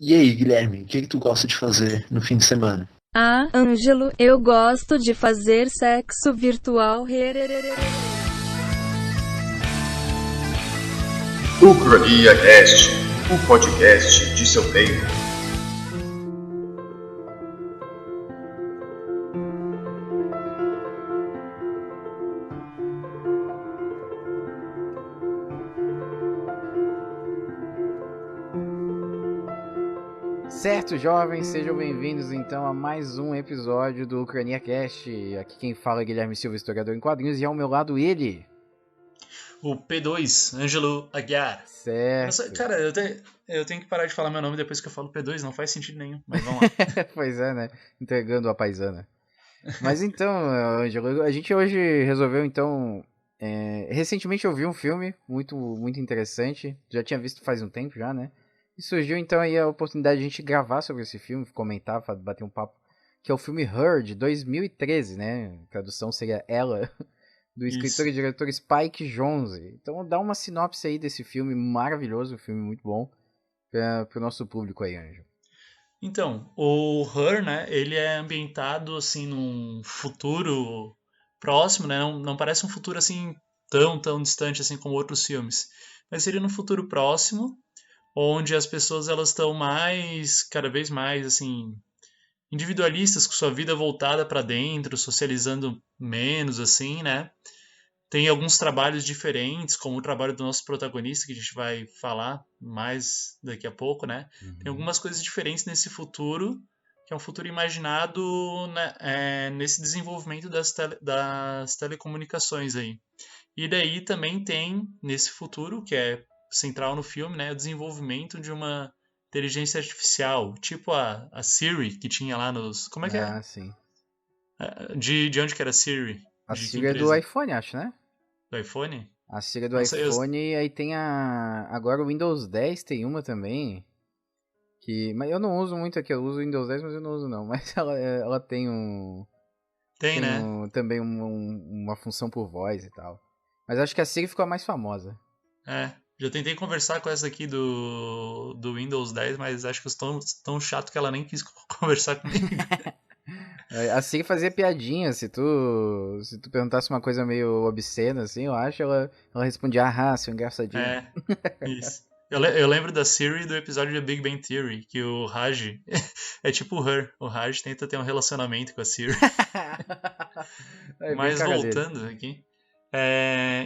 E aí, Guilherme, o que tu gosta de fazer no fim de semana? Ah, Ângelo, eu gosto de fazer sexo virtual. Ucrania Cast, o podcast de seu tempo. Certo, jovens, sejam bem-vindos então a mais um episódio do Ucrania Cast. Aqui quem fala é Guilherme Silva, historiador em quadrinhos, e ao meu lado ele. O P2, Ângelo Aguiar. Certo. Cara, eu tenho que parar de falar meu nome depois que eu falo P2, não faz sentido nenhum, mas vamos lá. Pois é, né? Entregando a paisana. Mas então, Ângelo, a gente hoje resolveu então... recentemente eu vi um filme muito interessante, já tinha visto faz um tempo já, né? E surgiu então aí a oportunidade de a gente gravar sobre esse filme, comentar, bater um papo, que é o filme Her, de 2013, né? A tradução seria Ela, do escritor Isso. e diretor Spike Jonze. Então dá uma sinopse aí desse filme maravilhoso, um filme muito bom, para o nosso público aí, Anjo. Então, o Her, né, ele é ambientado, assim, num futuro próximo, né, não parece um futuro, assim, tão distante, assim, como outros filmes, mas seria num futuro próximo, onde as pessoas, elas estão cada vez mais, assim, individualistas, com sua vida voltada para dentro, socializando menos, assim, né, tem alguns trabalhos diferentes, como o trabalho do nosso protagonista, que a gente vai falar mais daqui a pouco, né? Tem algumas coisas diferentes nesse futuro, que é um futuro imaginado, né, nesse desenvolvimento das telecomunicações aí. E daí também tem, nesse futuro, que é central no filme, né, o desenvolvimento de uma inteligência artificial, tipo a Siri, que tinha lá nos... Como é que é? Ah, sim. De onde que era a Siri? A De que sigla é do empresa? iPhone, acho, né? Do iPhone? A sigla do Não sei, iPhone, aí tem agora o Windows 10 tem uma também. Mas eu não uso muito aqui, eu uso o Windows 10, mas eu não uso não. Mas ela tem tem, tem né? também uma função por voz e tal. Mas acho que a Siri ficou a mais famosa. É. Já tentei conversar com essa aqui do Windows 10, mas acho que eu estou tão chato que ela nem quis conversar comigo. A Siri fazia piadinha, se tu perguntasse uma coisa meio obscena, assim, eu acho, ela respondia, ah, seu engraçadinho. É, isso. Eu lembro da Siri do episódio de Big Bang Theory, que o Raj é tipo o Her. O Raj tenta ter um relacionamento com a Siri. É bem Mas cara dele. voltando aqui.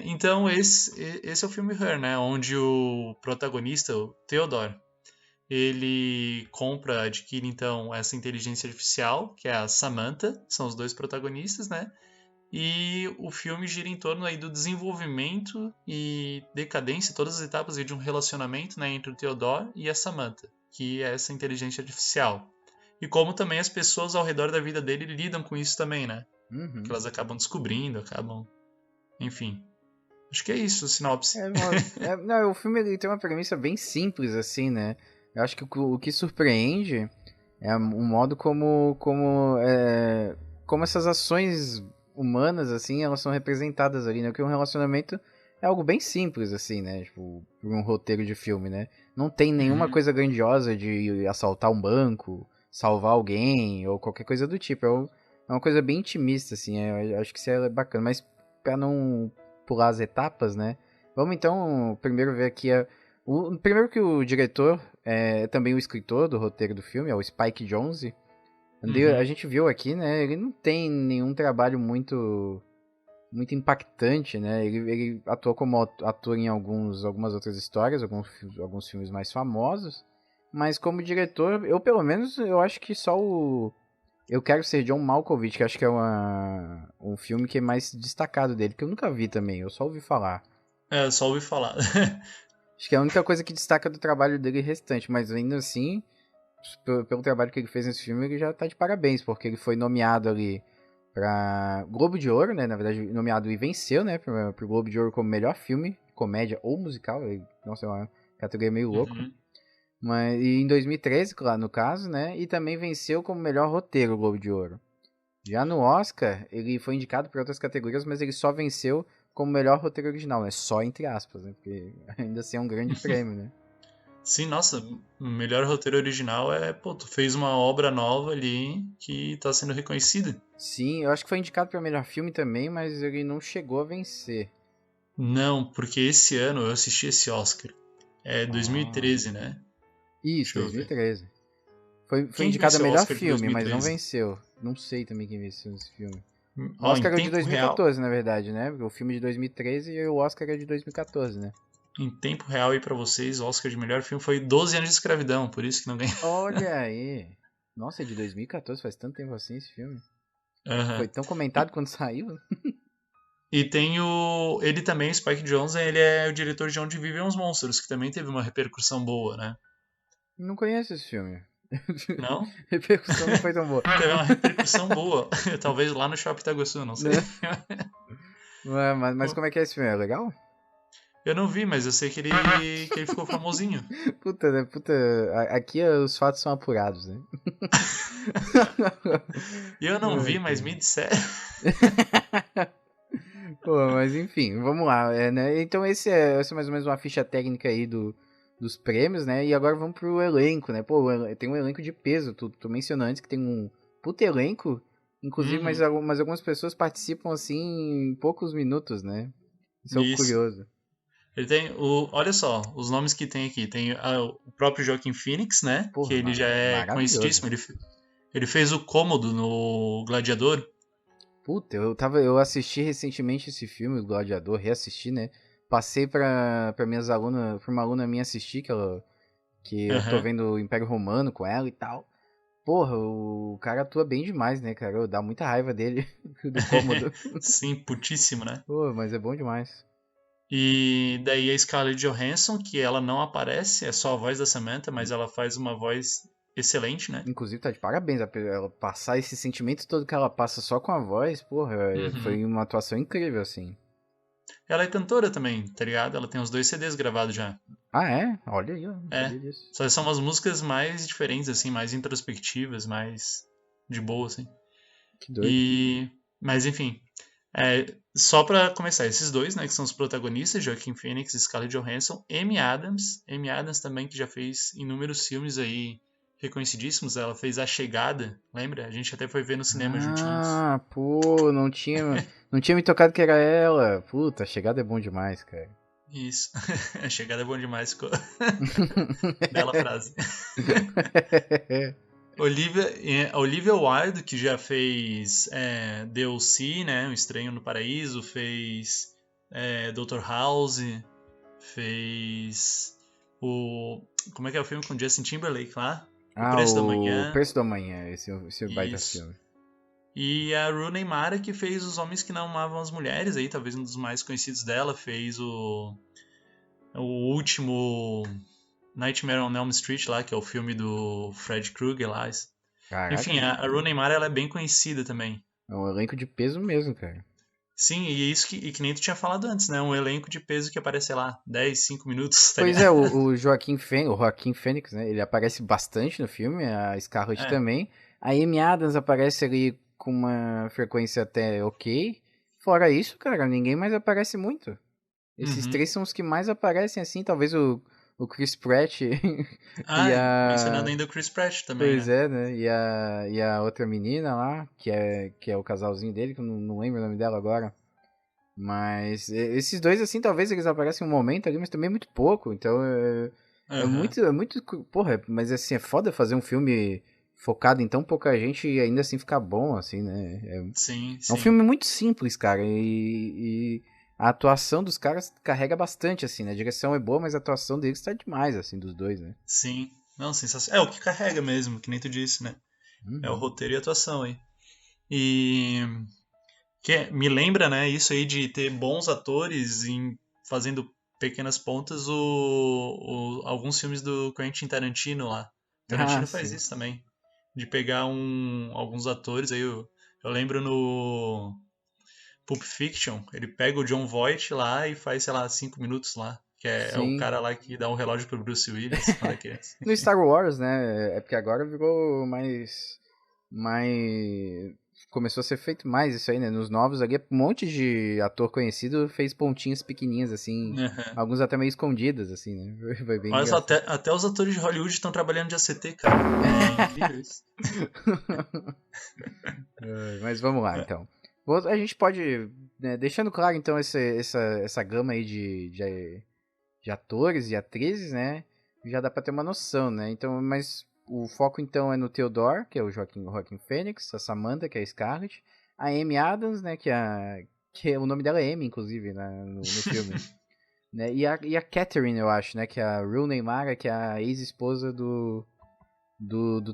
Então, esse é o filme Her, né? Onde o protagonista, o Theodore, ele adquire então essa inteligência artificial, que é a Samantha, são os dois protagonistas, né? E o filme gira em torno aí do desenvolvimento e decadência, todas as etapas aí de um relacionamento, né, entre o Theodore e a Samantha, que é essa inteligência artificial. E como também as pessoas ao redor da vida dele lidam com isso também, né? Que Uhum. elas acabam descobrindo, enfim. Acho que é isso, sinopse. Não, o filme ele tem uma premissa bem simples, assim, né? Eu acho que o que surpreende é o modo como essas ações humanas, assim, elas são representadas ali, né? Porque um relacionamento é algo bem simples, assim, né? Tipo, por um roteiro de filme, né? Não tem nenhuma Uhum. coisa grandiosa de assaltar um banco, salvar alguém, ou qualquer coisa do tipo. É uma coisa bem intimista, assim, eu acho que isso é bacana. Mas pra não pular as etapas, né? Vamos então primeiro ver aqui primeiro que o diretor é também o escritor do roteiro do filme, é o Spike Jonze. A Uhum. gente viu aqui, né? Ele não tem nenhum trabalho muito impactante, né? Ele atuou como ator em algumas outras histórias, alguns filmes mais famosos. Mas como diretor, eu pelo menos, eu acho que só o Eu Quero Ser John Malkovich, que acho que é um filme que é mais destacado dele, que eu nunca vi também, eu só ouvi falar. Eu só ouvi falar. Acho que é a única coisa que destaca do trabalho dele restante, mas ainda assim, pelo trabalho que ele fez nesse filme, ele já tá de parabéns, porque ele foi nomeado ali pra Globo de Ouro, né? Na verdade, nomeado e venceu, né? Pro Globo de Ouro como melhor filme, comédia ou musical. Nossa, é uma categoria meio louco. Uhum. Mas, e em 2013, claro, no caso, né? E também venceu como melhor roteiro o Globo de Ouro. Já no Oscar, ele foi indicado para outras categorias, mas ele só venceu como melhor roteiro original, né? Só entre aspas, né? Porque ainda assim é um grande prêmio, né? Sim, nossa, o melhor roteiro original pô, tu fez uma obra nova ali que tá sendo reconhecida. Sim, eu acho que foi indicado pra melhor filme também, mas ele não chegou a vencer. Não, porque esse ano eu assisti esse Oscar. É Ah. 2013, né? Isso, Deixa eu ver. 2013. Foi Quem indicado a venceu o melhor Oscar de filme, mas não 2013? venceu. Não sei também quem venceu esse filme. O Ó, em Oscar é o de tempo real, 2014, na verdade, né? Porque o filme é de 2013 e o Oscar é de 2014, né? em tempo real aí pra vocês, o Oscar de melhor filme foi 12 anos de escravidão, por isso que não ganhou. Olha aí. Nossa, é de 2014, faz tanto tempo assim esse filme. Foi Aham. tão comentado quando saiu. E tem ele também, o Spike Jonze, ele é o diretor de Onde Vivem os Monstros, que também teve uma repercussão boa, né? Não conheço esse filme. Não? Repercussão não foi tão boa. Teve uma repercussão boa. Talvez lá no Shopping Itaguaçu, não sei. Né? Mas como é que é esse filme? É legal? Eu não vi, mas eu sei que ele ficou famosinho. Puta, né? Puta. Aqui os fatos são apurados, né? E eu não Ai, vi, mas cara. me disseram. Pô, mas enfim, vamos lá. Né? Então essa é mais ou menos uma ficha técnica aí dos prêmios, né? E agora vamos pro elenco, né? Pô, tem um elenco de peso. Tu mencionou antes que tem um puta elenco. Inclusive, mas, Uhum. mas algumas pessoas participam assim em poucos minutos, né? Isso é o Isso. curioso. Ele tem olha só, os nomes que tem aqui. Tem o próprio Joaquin Phoenix, né? Que Porra, ele já é maravilhoso. conhecidíssimo. Ele fez o Cômodo no Gladiador. Puta, eu assisti recentemente esse filme, O Gladiador, reassisti, né? Passei pra minhas alunas, pra uma aluna minha assistir, que eu tô Aham. vendo o Império Romano com ela e tal. Porra, o cara atua bem demais, né, cara? Dá muita raiva dele, do Cômodo. Sim, putíssimo, né? Pô, mas é bom demais. E daí a Scarlett Johansson, que ela não aparece, é só a voz da Samantha, mas ela faz uma voz excelente, né? Inclusive, tá de parabéns, ela passar esse sentimento todo que ela passa só com a voz, porra, Uhum. foi uma atuação incrível, assim. Ela é cantora também, tá ligado? Ela tem os 2 CDs gravados já. Ah, é? Olha aí, ó, não É. sabia disso. Só são umas músicas mais diferentes, assim, mais introspectivas, mais de boa, assim. Que doido. E. Mas enfim. Só pra começar, esses dois, né, que são os protagonistas, Joaquin Phoenix e Scarlett Johansson, Amy Adams. Amy Adams também, que já fez inúmeros filmes aí reconhecidíssimos. Ela fez A Chegada, lembra? A gente até foi ver no cinema juntinhos. Ah, pô, não tinha me tocado que era ela. Puta, a chegada é bom demais, cara. Isso. A Chegada é bom demais, ficou. Bela frase. Olivia Wilde, que já fez DLC, né? Um Estranho no Paraíso, fez Dr. House, fez o... Como é que é o filme com Justin Timberlake lá? O Ah, Preço da o Manhã. Preço da Manhã, esse baita Isso. filme. E a Rooney Mara, que fez Os Homens que Não Amavam as Mulheres, aí talvez um dos mais conhecidos dela, fez o último Nightmare on Elm Street lá, que é o filme do Fred Krueger lá. Caraca, Enfim, a Rooney Mara ela é bem conhecida também. é um elenco de peso mesmo, cara. Sim, e isso que nem tu tinha falado antes, né? Um elenco de peso que aparece, sei lá, 10, 5 minutos, tá Pois é, ligado? o Joaquim Fênix, né? Ele aparece bastante no filme, a Scarlett É. também. A Amy Adams aparece ali com uma frequência até ok. Fora isso, cara, ninguém mais aparece muito. Esses Uhum. três são os que mais aparecem, assim, talvez o Chris Pratt e Mencionando a... ainda o Chris Pratt também, Pois né? é, né? E a outra menina lá, que é o casalzinho dele, que eu não lembro o nome dela agora. Mas esses dois, assim, talvez eles aparecem um momento ali, mas também muito pouco. Então Aham. é muito. Porra, mas assim, é foda fazer um filme focado em tão pouca gente e ainda assim ficar bom, assim, né? Sim, É um sim. filme muito simples, cara. E a atuação dos caras carrega bastante, assim, né? A direção é boa, mas a atuação deles tá demais, assim, dos dois, né? Sim. Não, sensacional. É o que carrega mesmo, que nem tu disse, né? É o Uhum. roteiro e a atuação aí. E me lembra, né, isso aí de ter bons atores fazendo pequenas pontas alguns filmes do Quentin Tarantino lá. Ah, Tarantino faz sim. isso também. De pegar alguns atores aí. Eu lembro no Pulp Fiction, ele pega o John Voight lá e faz, sei lá, 5 minutos lá. Que é o Sim. cara lá que dá um relógio pro Bruce Willis quando é criança. No Star Wars, né? É porque agora virou mais. começou a ser feito mais isso aí, né? Nos novos ali, um monte de ator conhecido fez pontinhas pequenininhas, assim. Aham. Alguns até meio escondidas, assim, né? Foi bem Olha só, engraçado. até os atores de Hollywood estão trabalhando de ACT, cara. É incrível isso. Mas vamos lá, então. A gente pode, né, deixando claro, então, essa gama aí de atores e atrizes, né? Já dá pra ter uma noção, né? Então, mas o foco, então, é no Theodore, que é o Joaquin Phoenix, a Samantha, que é a Scarlett, a Amy Adams, né, o nome dela é Amy, inclusive, no filme. Né? E a Catherine, eu acho, né, que é a Rooney Mara, que é a ex-esposa do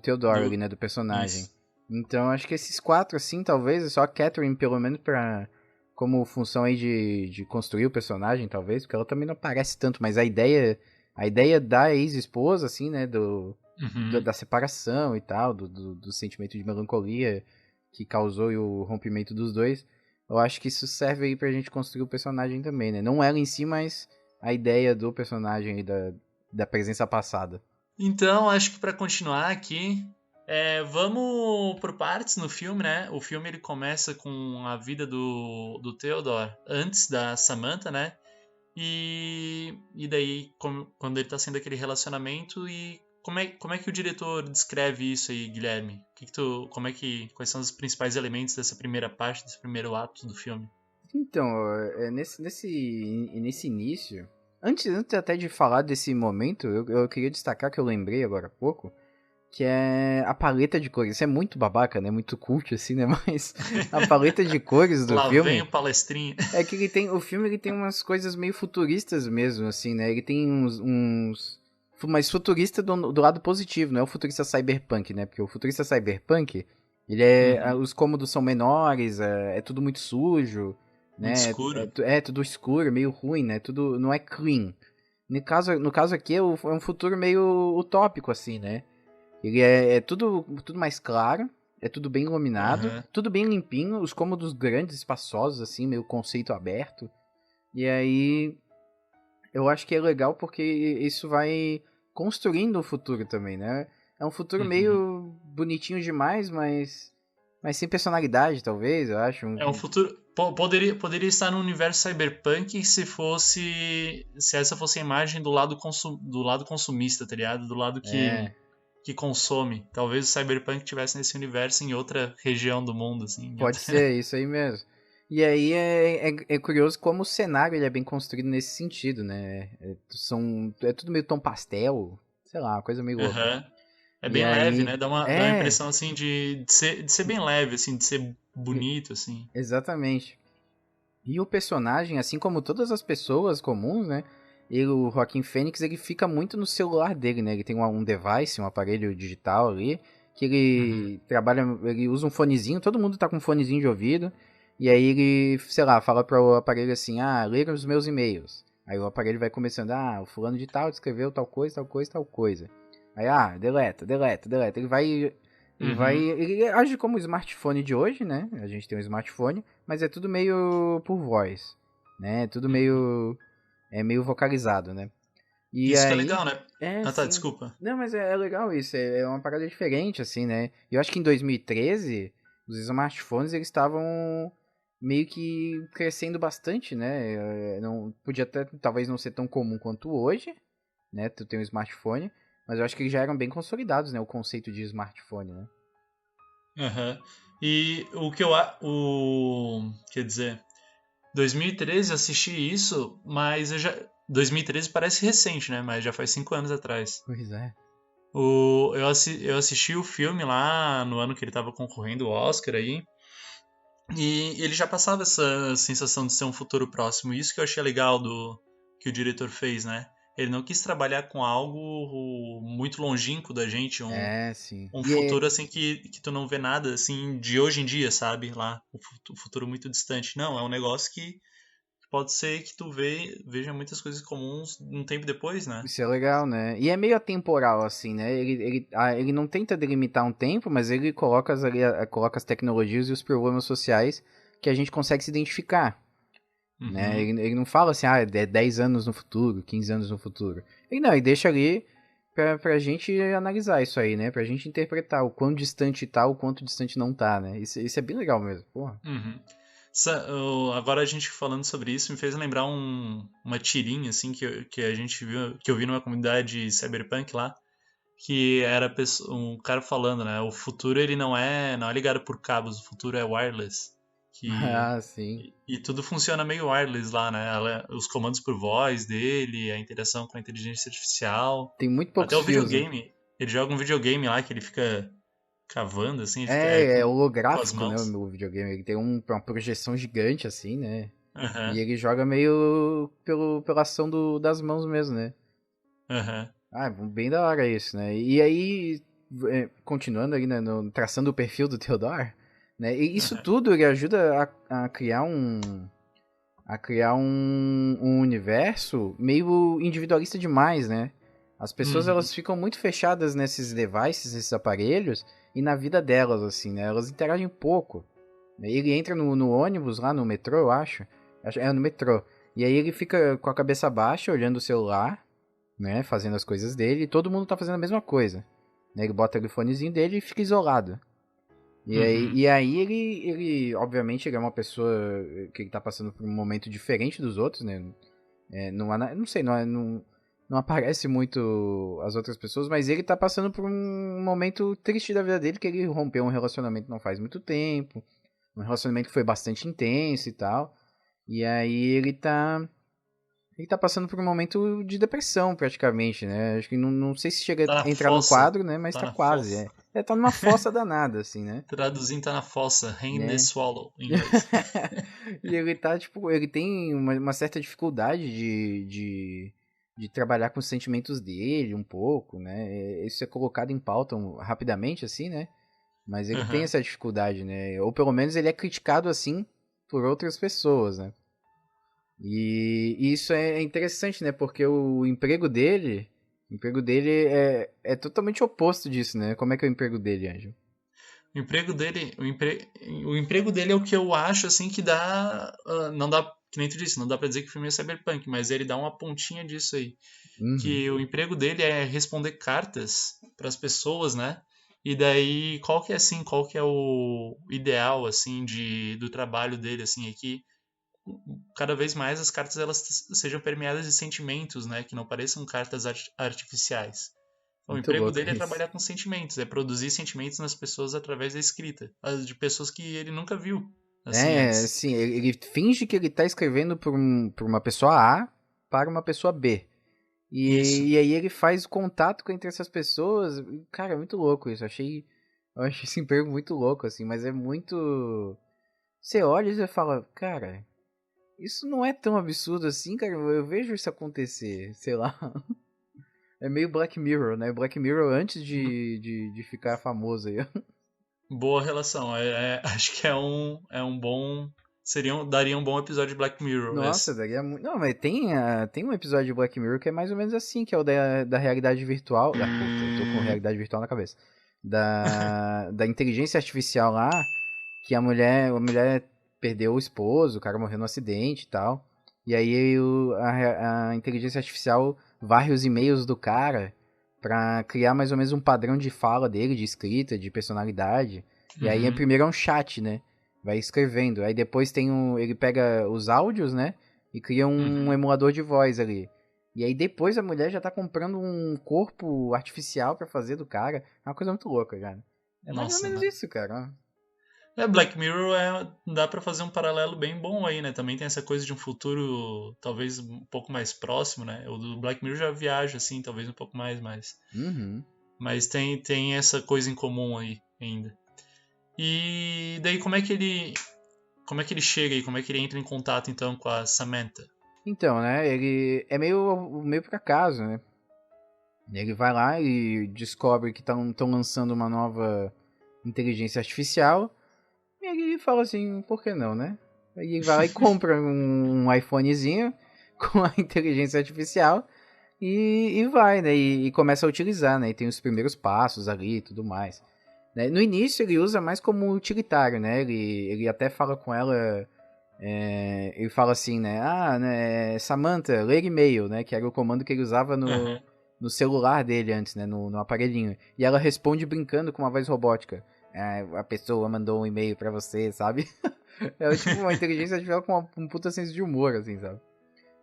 Theodore ali, né, do personagem. Isso. Então, acho que esses 4, assim, talvez, só a Catherine, pelo menos, como função aí de construir o personagem, talvez, porque ela também não aparece tanto, mas a ideia da ex-esposa, assim, né, Uhum. da separação e tal, do sentimento de melancolia que causou o rompimento dos dois, eu acho que isso serve aí pra gente construir o personagem também, né? Não ela em si, mas a ideia do personagem e da presença passada. Então, acho que pra continuar aqui, vamos por partes no filme, né? O filme ele começa com a vida do Theodore antes da Samantha, né? E daí, quando ele tá sendo aquele relacionamento, e como é que o diretor descreve isso aí, Guilherme? Quais são os principais elementos dessa primeira parte, desse primeiro ato do filme? Então, nesse início, antes até de falar desse momento, eu queria destacar que eu lembrei agora há pouco, que é a paleta de cores. Isso é muito babaca, né? Muito cult, assim, né? Mas a paleta de cores do Lá vem filme o palestrinha. é que o filme ele tem umas coisas meio futuristas mesmo, assim, né? Ele tem mas futurista do lado positivo, não é o futurista cyberpunk, né? Porque o futurista cyberpunk, ele Uhum. os cômodos são menores, é tudo muito sujo, Muito né? escuro. É tudo escuro, meio ruim, né? Tudo não é clean. No caso aqui é um futuro meio utópico, assim, né? Ele é tudo mais claro, é tudo bem iluminado, Aham. tudo bem limpinho, os cômodos grandes, espaçosos, assim, meio conceito aberto. E aí, eu acho que é legal porque isso vai construindo o futuro também, né? É um futuro Uhum. meio bonitinho demais, mas sem personalidade, talvez, eu acho. É um futuro. Poderia estar no universo cyberpunk se essa fosse a imagem do lado consumista, tá ligado? Do lado É, que consome. Talvez o cyberpunk tivesse nesse universo em outra região do mundo, assim. pode ser, isso aí mesmo. E aí é curioso como o cenário ele é bem construído nesse sentido, né? É tudo meio tom pastel, sei lá, uma coisa meio louca. Aham. É E bem leve, aí, né? Dá uma impressão, assim, de ser bem leve, assim, de ser bonito, assim. exatamente. E o personagem, assim como todas as pessoas comuns, né? O Joaquin Phoenix, ele fica muito no celular dele, né? Ele tem um device, um aparelho digital ali, que Uhum. ele trabalha, ele usa um fonezinho, todo mundo tá com um fonezinho de ouvido, e aí ele, sei lá, fala para o aparelho assim, leia os meus e-mails. Aí o aparelho vai começando, o fulano de tal escreveu tal coisa, tal coisa, tal coisa. Aí, deleta, deleta, deleta. Uhum. Ele age como o smartphone de hoje, né? A gente tem um smartphone, mas é tudo meio por voz, né? Tudo Uhum. meio vocalizado, né? E Isso que é aí, legal, né? Ah, tá, sim. desculpa. Não, mas é legal isso, é uma parada diferente, assim, né? E eu acho que em 2013, os smartphones, eles estavam meio que crescendo bastante, né? Não, podia até, talvez não ser tão comum quanto hoje, né? Tu tem um smartphone, mas eu acho que eles já eram bem consolidados, né? O conceito de smartphone, né? Aham. E o que eu. Quer dizer, 2013 eu assisti isso, mas eu já. 2013 parece recente, né? Mas já faz 5 anos atrás. Pois é. Eu assisti o filme lá no ano que ele tava concorrendo ao Oscar aí. E ele já passava essa sensação de ser um futuro próximo. Isso que eu achei legal do que o diretor fez, né? Ele não quis trabalhar com algo muito longínquo da gente, É, sim. um futuro assim que tu não vê nada assim de hoje em dia, sabe? Lá, o futuro muito distante. Não, é um negócio que pode ser que veja muitas coisas comuns um tempo depois, né? Isso é legal, né? E é meio atemporal, assim, né? Ele não tenta delimitar um tempo, mas ele coloca coloca as tecnologias e os problemas sociais que a gente consegue se identificar, né? Uhum. Ele não fala assim, é 10 anos no futuro, 15 anos no futuro. Ele não, ele deixa ali pra gente analisar isso aí, né? Pra gente interpretar o quão distante tá, o quanto distante não tá, né? Isso é bem legal mesmo, porra. Uhum. Agora a gente falando sobre isso me fez lembrar uma tirinha assim que a gente viu, que eu vi numa comunidade cyberpunk lá, que era um cara falando, né? O futuro ele não é ligado por cabos, o futuro é wireless, que Ah, sim. e tudo funciona meio wireless lá, né? Os comandos por voz dele, a interação com a inteligência artificial, Tem muito até poucos o fios, né? videogame. Ele joga um videogame lá que ele fica cavando assim, ele fica É com as holográfico, né, o mãos. meu videogame. Ele tem uma projeção gigante, assim, né? E Aham, ele joga meio pela ação das mãos mesmo, né? aham. Ah, bem da hora isso, né? E aí, continuando aí, né, traçando o perfil do Theodore, né? E isso Aham. tudo ele ajuda a criar um universo meio individualista demais, né? As pessoas Uhum. elas ficam muito fechadas nesses devices, nesses aparelhos e na vida delas, assim, né? Elas interagem pouco. Ele entra no ônibus lá no metrô, eu acho. É no metrô. E aí ele fica com a cabeça baixa, olhando o celular, né? Fazendo as coisas dele, e todo mundo tá fazendo a mesma coisa. Né? Ele bota o fonezinho dele e fica isolado. Uhum. E aí ele, obviamente, ele é uma pessoa que ele tá passando por um momento diferente dos outros, né? Não sei, não aparece muito as outras pessoas, mas ele tá passando por um momento triste da vida dele, que ele rompeu um relacionamento não faz muito tempo, um relacionamento que foi bastante intenso e tal. E aí ele tá passando por um momento de depressão, praticamente, né? Acho que não sei se chega Tá na a entrar no fossa. quadro, né? Mas Tá tá na quase, fossa. tá numa fossa danada, assim, né? Traduzindo, tá na fossa. Hand the Né? swallow, em inglês. E ele tá, tipo, ele tem uma certa dificuldade de trabalhar com os sentimentos dele um pouco, né? Isso é colocado em pauta rapidamente, assim, né? Mas ele tem Aham. essa dificuldade, né? Ou pelo menos ele é criticado assim por outras pessoas, né? E isso é interessante, né? Porque o emprego dele é totalmente oposto disso, né? Como é que é o emprego dele, Anjo? O emprego dele é o que eu acho, assim, que dá... não dá, que nem tu disse, não dá pra dizer que o filme é cyberpunk, mas ele dá uma pontinha disso aí. Uhum. Que o emprego dele é responder cartas para as pessoas, né? E daí, qual que é o ideal, assim, do trabalho dele, assim, é que cada vez mais as cartas elas sejam permeadas de sentimentos, né? Que não pareçam cartas artificiais. Então, o Muito emprego louco dele é isso. trabalhar com sentimentos, é produzir sentimentos nas pessoas através da escrita, de pessoas que ele nunca viu, assim, É, antes. assim, ele finge que ele tá escrevendo por uma pessoa A para uma pessoa B. Isso. E aí ele faz o contato entre essas pessoas. Cara, é muito louco isso. Eu achei esse emprego muito louco, assim, mas é muito. Você olha e você fala, cara, isso não é tão absurdo assim, cara. Eu vejo isso acontecer, sei lá. É meio Black Mirror, né? Black Mirror antes de ficar famoso aí. Boa relação. Acho que é um bom. Daria um bom episódio de Black Mirror Nossa, esse. daria muito. Não, mas tem um episódio de Black Mirror que é mais ou menos assim, que é o da realidade virtual. Ah, puta, eu tô com realidade virtual na cabeça. Da inteligência artificial lá, que a mulher perdeu o esposo, o cara morreu no acidente e tal. E aí a inteligência artificial varre os e-mails do cara pra criar mais ou menos um padrão de fala dele, de escrita, de personalidade. E aí Uhum, primeiro é um chat, né? Vai escrevendo. Aí depois ele pega os áudios, né? E cria um uhum. emulador de voz ali. E aí depois a mulher já tá comprando um corpo artificial pra fazer do cara. É uma coisa muito louca, cara. É mais ou Nossa, menos né? isso, cara. Black Mirror dá pra fazer um paralelo bem bom aí, né? Também tem essa coisa de um futuro talvez um pouco mais próximo, né? O do Black Mirror já viaja assim, talvez um pouco mais, Uhum. mas tem essa coisa em comum aí ainda. E daí como é que ele chega aí? Como é que ele entra em contato então com a Samantha? Então, né? Ele é meio por acaso, né? Ele vai lá e descobre que estão lançando uma nova inteligência artificial. E ele fala assim, por que não, né? Aí ele vai lá e compra um iPhonezinho com a inteligência artificial e vai, né? E começa a utilizar, né? E tem os primeiros passos ali e tudo mais. Né? No início ele usa mais como utilitário, né? Ele até fala com ela. Ele fala assim, né? Ah, né, Samantha, ler e-mail, né? Que era o comando que ele usava Aham. no celular dele antes, né? No aparelhinho. E ela responde brincando com uma voz robótica. A pessoa mandou um e-mail pra você, sabe? É tipo uma inteligência artificial com um puta senso de humor, assim, sabe?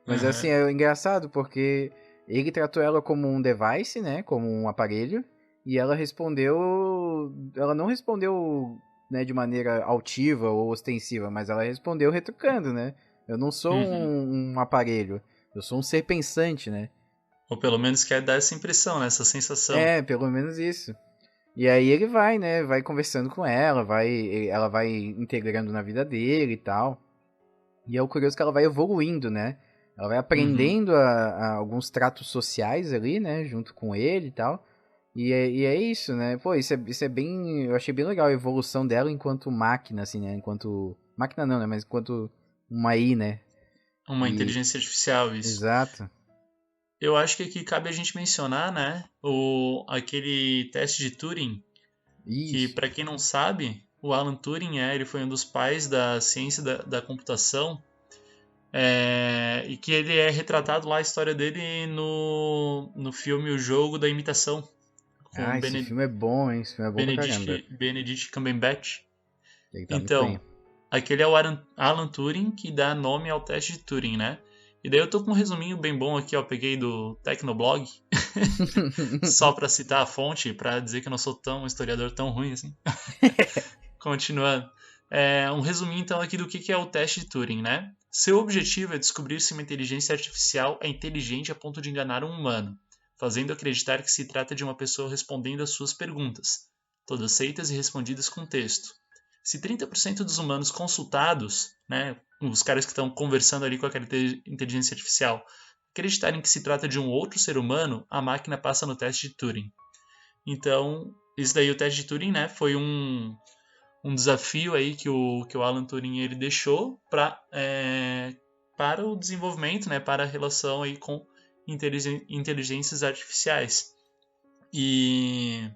Mas assim, é engraçado porque ele tratou ela como um device, né? Como um aparelho. E ela respondeu... Ela não respondeu, né, de maneira altiva ou ostensiva, mas ela respondeu retrucando, né? Eu não sou um aparelho. Eu sou um ser pensante, né? Ou pelo menos quer dar essa impressão, né? Essa sensação. É, pelo menos isso. E aí ele vai, né? Vai conversando com ela, ela vai integrando na vida dele e tal. E é o curioso que ela vai evoluindo, né? Ela vai aprendendo a alguns tratos sociais ali, né? Junto com ele e tal. E é isso, né? Pô, isso é bem... Eu achei bem legal a evolução dela enquanto máquina, assim, né? Enquanto... Máquina não, né? Mas enquanto uma I, né? Uma inteligência artificial, isso. Exato. Eu acho que aqui cabe a gente mencionar, né, aquele teste de Turing, que Isso. para quem não sabe, o Alan Turing ele foi um dos pais da ciência da computação, e que ele é retratado lá a história dele no filme O Jogo da Imitação, com Esse filme é bom, hein? Esse filme é bom pra caramba. Benedict Cumberbatch. Ele tá muito Então, bem. aquele é o Alan Turing que dá nome ao teste de Turing, né? E daí eu tô com um resuminho bem bom aqui, ó, peguei do Tecnoblog, só pra citar a fonte, pra dizer que eu não sou um historiador tão ruim assim. Continuando. Um resuminho então aqui do que é o teste de Turing, né? Seu objetivo é descobrir se uma inteligência artificial é inteligente a ponto de enganar um humano, fazendo acreditar que se trata de uma pessoa respondendo às suas perguntas, todas feitas e respondidas com texto. Se 30% dos humanos consultados, né, os caras que estão conversando ali com aquela inteligência artificial, acreditarem que se trata de um outro ser humano, a máquina passa no teste de Turing. Então, isso daí, o teste de Turing, né, foi um desafio aí que o Alan Turing ele deixou para o desenvolvimento, né, para a relação aí com inteligências artificiais. E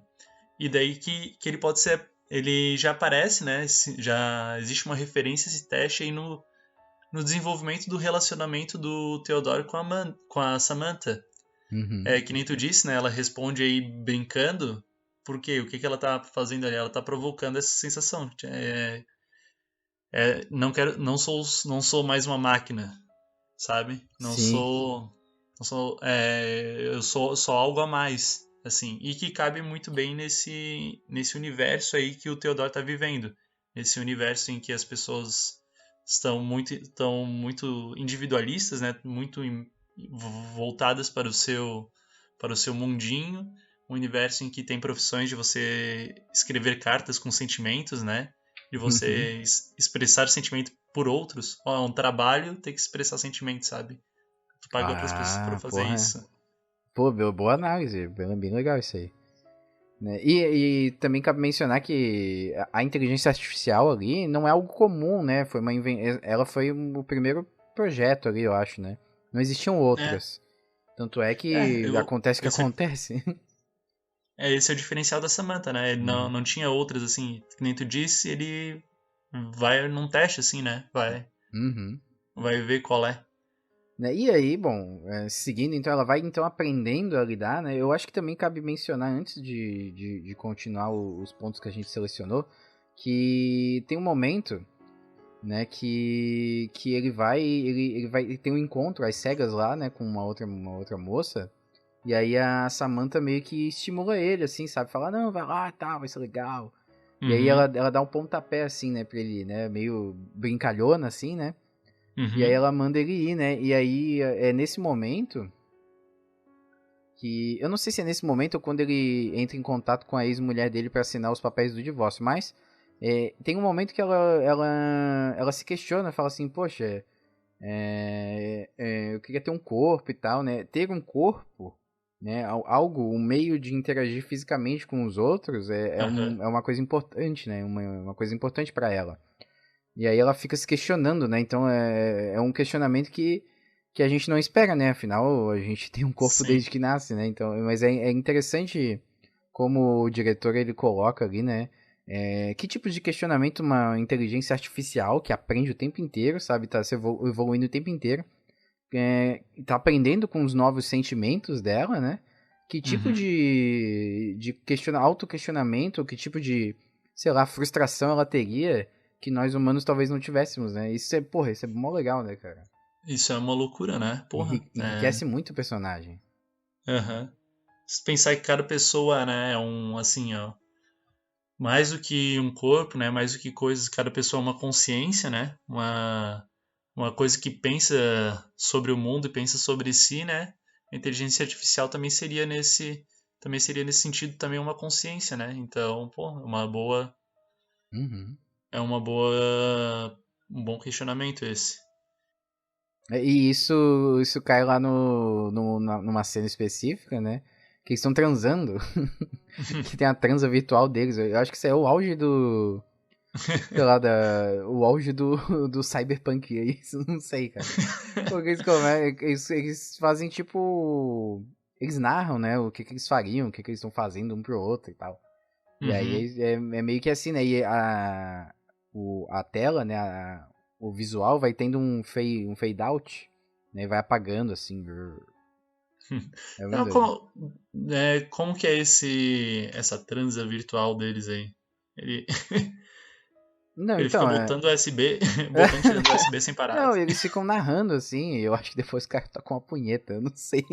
daí que ele pode ser... Ele já aparece, né? Já existe uma referência a esse teste aí no desenvolvimento do relacionamento do Theodore com a Samantha. Que nem tu disse, né? Ela responde aí brincando. Por quê? O que ela tá fazendo ali? Ela tá provocando essa sensação. Não sou mais uma máquina, sabe? Eu sou algo a mais. Assim, e que cabe muito bem nesse universo aí que o Theodore tá vivendo. Nesse universo em que as pessoas estão muito individualistas, né? Muito voltadas para o seu mundinho. Um universo em que tem profissões de você escrever cartas com sentimentos, né? De você expressar sentimento por outros. É um trabalho ter que expressar sentimento, sabe? Tu paga outras pessoas para fazer isso. Pô, boa análise, bem legal isso aí. Né? E também cabe mencionar que a inteligência artificial ali não é algo comum, né? Ela foi o primeiro projeto ali, eu acho, né? Não existiam outras. Tanto é que acontece o que acontece. Esse é o diferencial da Samantha, né? Ele não tinha outras, assim, que nem tu disse, ele vai num teste, assim, né? Vai ver qual é. E aí, bom, seguindo, então, ela vai então aprendendo a lidar, né? Eu acho que também cabe mencionar, antes de continuar os pontos que a gente selecionou, que tem um momento, né, que ele vai ter um encontro às cegas lá, né, com uma outra moça, e aí a Samantha meio que estimula ele, assim, sabe? Fala, não, vai lá, tá, vai ser legal. E aí ela dá um pontapé, assim, né, pra ele, né, meio brincalhona, assim, né? E aí ela manda ele ir, né? E aí é nesse momento que... Eu não sei se é nesse momento ou quando ele entra em contato com a ex-mulher dele pra assinar os papéis do divórcio, mas tem um momento que ela se questiona, fala assim, poxa, eu queria ter um corpo e tal, né? Ter um corpo, né? Um meio de interagir fisicamente com os outros é uma coisa importante, né? Uma coisa importante pra ela. E aí ela fica se questionando, né? Então é um questionamento que a gente não espera, né? Afinal, a gente tem um corpo desde que nasce, né? Então, mas é interessante como o diretor ele coloca ali, né? Que tipo de questionamento uma inteligência artificial que aprende o tempo inteiro, sabe? Tá se evoluindo o tempo inteiro. Tá aprendendo com os novos sentimentos dela, né? que tipo de autoquestionamento, que tipo de, sei lá, frustração ela teria que nós humanos talvez não tivéssemos, né? Isso é mó legal, né, cara? Isso é uma loucura, né? Porra. Enriquece muito o personagem. Aham. Se pensar que cada pessoa, né, é assim, ó, mais do que um corpo, né, mais do que coisas, cada pessoa é uma consciência, né, uma coisa que pensa sobre o mundo e pensa sobre si, né, a inteligência artificial também seria nesse sentido também uma consciência, né, então, pô, Uhum. Um bom questionamento esse. E isso cai lá numa cena específica, né? Que eles estão transando. Que tem a transa virtual deles. Eu acho que isso é o auge do. Sei lá, o auge do cyberpunk. É isso, não sei, cara. Porque eles fazem tipo. Eles narram, né? O que eles fariam, o que eles estão fazendo um pro outro e tal. E aí é meio que assim, né? E a tela, né? O visual vai tendo um fade out, né? Vai apagando, assim. É Não, verdade. como que é essa transa virtual deles aí? Ele, Não, ele fica então, botando USB, botando e tirando USB sem parar. Não, eles ficam narrando, assim, e eu acho que depois o cara toca uma punheta, eu não sei.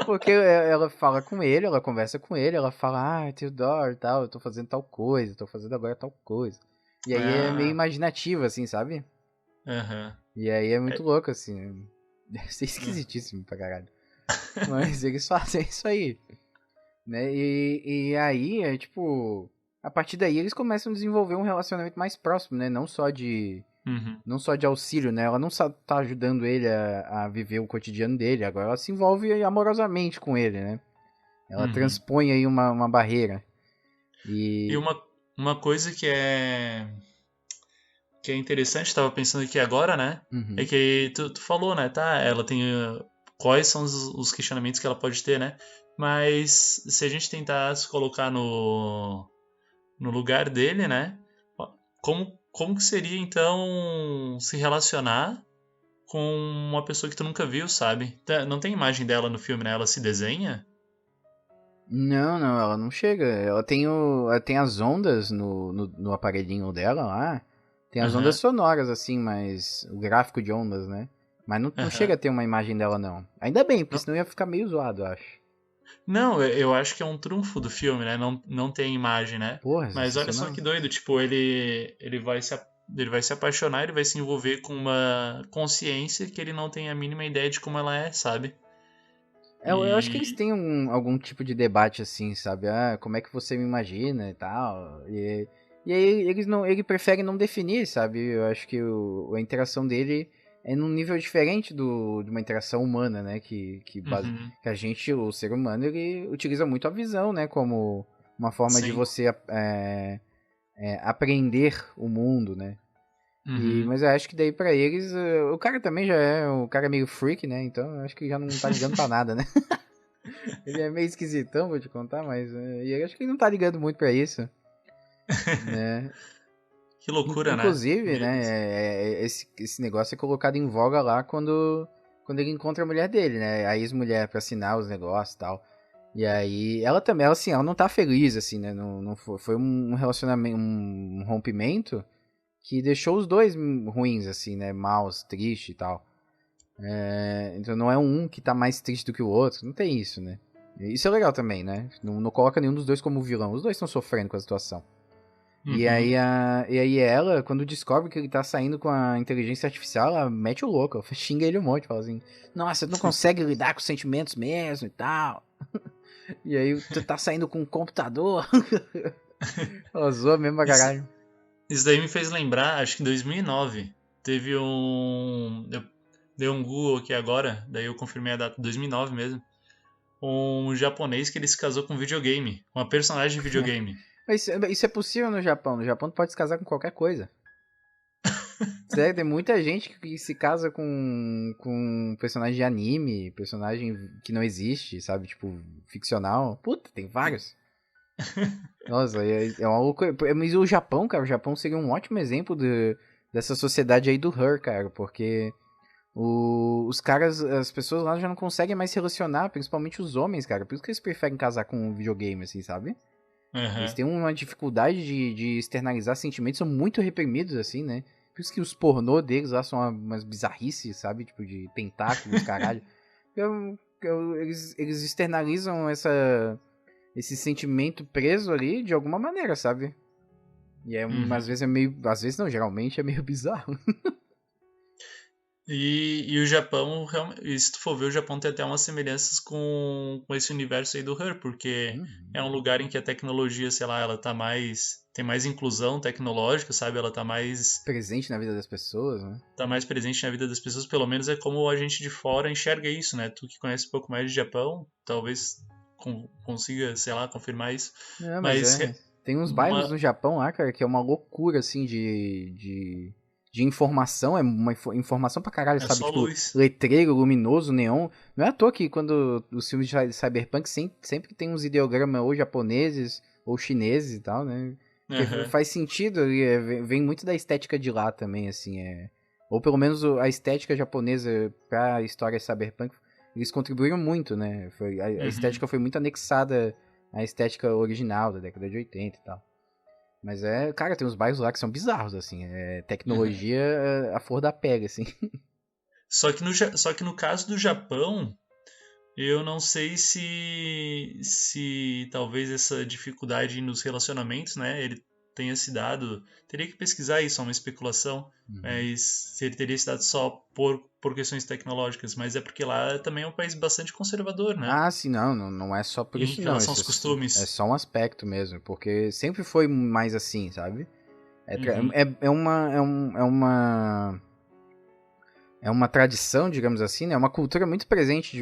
Porque ela fala com ele, ela conversa com ele, ela fala, Theodore, tal, eu tô fazendo tal coisa, tô fazendo agora tal coisa. E aí é meio Ah, imaginativo, assim, sabe? aham. E aí é muito louco, assim. Deve ser esquisitíssimo pra caralho. Mas eles fazem isso aí. Né? E aí, tipo... A partir daí eles começam a desenvolver um relacionamento mais próximo, né? Não só de auxílio, né? Ela não só tá ajudando ele a viver o cotidiano dele, agora ela se envolve amorosamente com ele, né? Ela transpõe aí uma barreira. E uma coisa que é interessante, estava pensando aqui agora, né? É que tu falou, né? Tá, ela tem quais são os questionamentos que ela pode ter, né? Mas se a gente tentar se colocar no lugar dele, né? Como que seria então se relacionar com uma pessoa que tu nunca viu, sabe? Não tem imagem dela no filme, né? Ela se desenha? Não, ela não chega. Ela tem as ondas no aparelhinho dela lá. Tem as ondas Aham, sonoras, assim, mas o gráfico de ondas, né? Mas não chega aham. a ter uma imagem dela, não. Ainda bem, porque Não, senão ia ficar meio zoado, eu acho. não, eu acho que é um trunfo do filme, né? Não tem imagem, né? Porra, Mas olha só sensacional. que doido, tipo, ele vai se apaixonar, ele vai se envolver com uma consciência que ele não tem a mínima ideia de como ela é, sabe? Eu acho que eles E. têm algum tipo de debate assim, sabe? Como é que você me imagina e tal. E aí ele prefere não definir, sabe? Eu acho que a interação dele é num nível diferente de uma interação humana, né? Uhum, Que a gente, o ser humano, ele utiliza muito a visão, né? Como uma forma de sim. você aprender o mundo, né? Uhum. Mas eu acho que daí pra eles, o cara também já é, o cara é meio freak, né? Então eu acho que já não tá ligando pra nada, né? Ele é meio esquisitão, vou te contar, mas e eu acho que ele não tá ligando muito pra isso, né? Que loucura, né? Inclusive, Meu né, Deus. esse negócio é colocado em voga lá quando ele encontra a mulher dele, né? A ex-mulher pra assinar os negócios e tal. E aí, ela também, ela, assim, ela não tá feliz, assim, né? Não foi um relacionamento, um rompimento que deixou os dois ruins, assim, né? Maus, triste e tal. Então não é um que tá mais triste do que o outro. Não tem isso, né? Isso é legal também, né? Não coloca nenhum dos dois como vilão. Os dois estão sofrendo com a situação. Uhum. E aí ela, quando descobre que ele tá saindo com a inteligência artificial, ela mete o louco. Ela xinga ele um monte. Fala assim, nossa, você não consegue lidar com sentimentos mesmo e tal. E aí tu tá saindo com um computador. Ela zoa mesmo pra Isso, caralho. isso daí me fez lembrar, acho que em 2009, teve um. Eu dei um Google aqui agora, daí eu confirmei a data, 2009 mesmo. Um japonês que ele se casou com um videogame, uma personagem de videogame. Mas isso é possível no Japão. No Japão tu pode se casar com qualquer coisa. Sério, tem muita gente que se casa com personagem de anime, personagem que não existe, sabe? Tipo, ficcional. Puta, tem vários. Nossa, é uma loucura. Mas o Japão, cara, o Japão seria um ótimo exemplo dessa sociedade aí do Her, cara, porque os caras, as pessoas lá já não conseguem mais se relacionar, principalmente os homens, cara. Por isso que eles preferem casar com um videogame, assim, sabe? Eles têm uma dificuldade de externalizar sentimentos, são muito reprimidos, assim, né? Por isso que os pornô deles lá são umas bizarrices, sabe? Tipo, de tentáculos, caralho. Eles externalizam esse sentimento preso ali de alguma maneira, sabe? E às vezes é meio... Às vezes não, geralmente é meio bizarro. E o Japão, se tu for ver, o Japão tem até umas semelhanças com esse universo aí do Her, porque é um lugar em que a tecnologia, sei lá, ela tem mais inclusão tecnológica, sabe? Ela tá mais Presente na vida das pessoas, né? tá mais presente na vida das pessoas, pelo menos é como a gente de fora enxerga isso, né? Tu que conhece um pouco mais de Japão, talvez consiga, sei lá, confirmar isso. Mas tem uns bairros no Japão lá, cara, que é uma loucura, assim, de informação, é uma informação pra caralho, sabe? Só tipo, luz. Letreiro, luminoso, neon. Não é à toa que quando os filmes de cyberpunk sempre tem uns ideogramas ou japoneses ou chineses e tal, né? Faz sentido, vem muito da estética de lá também, assim, ou pelo menos a estética japonesa pra história cyberpunk, eles contribuíram muito, né? A estética foi muito anexada à estética original da década de 80 e tal. Mas cara, tem uns bairros lá que são bizarros, assim, tecnologia a flor da pega, assim. Só que no caso do Japão, eu não sei se talvez essa dificuldade nos relacionamentos, né, ele tenha se dado... Teria que pesquisar isso, é uma especulação, mas se ele teria se dado só por questões tecnológicas, mas é porque lá também é um país bastante conservador, né? Ah, sim, não é só por isso, em não. relação aos costumes. É só um aspecto mesmo, porque sempre foi mais assim, sabe? É uma tradição, digamos assim, né? É uma cultura muito presente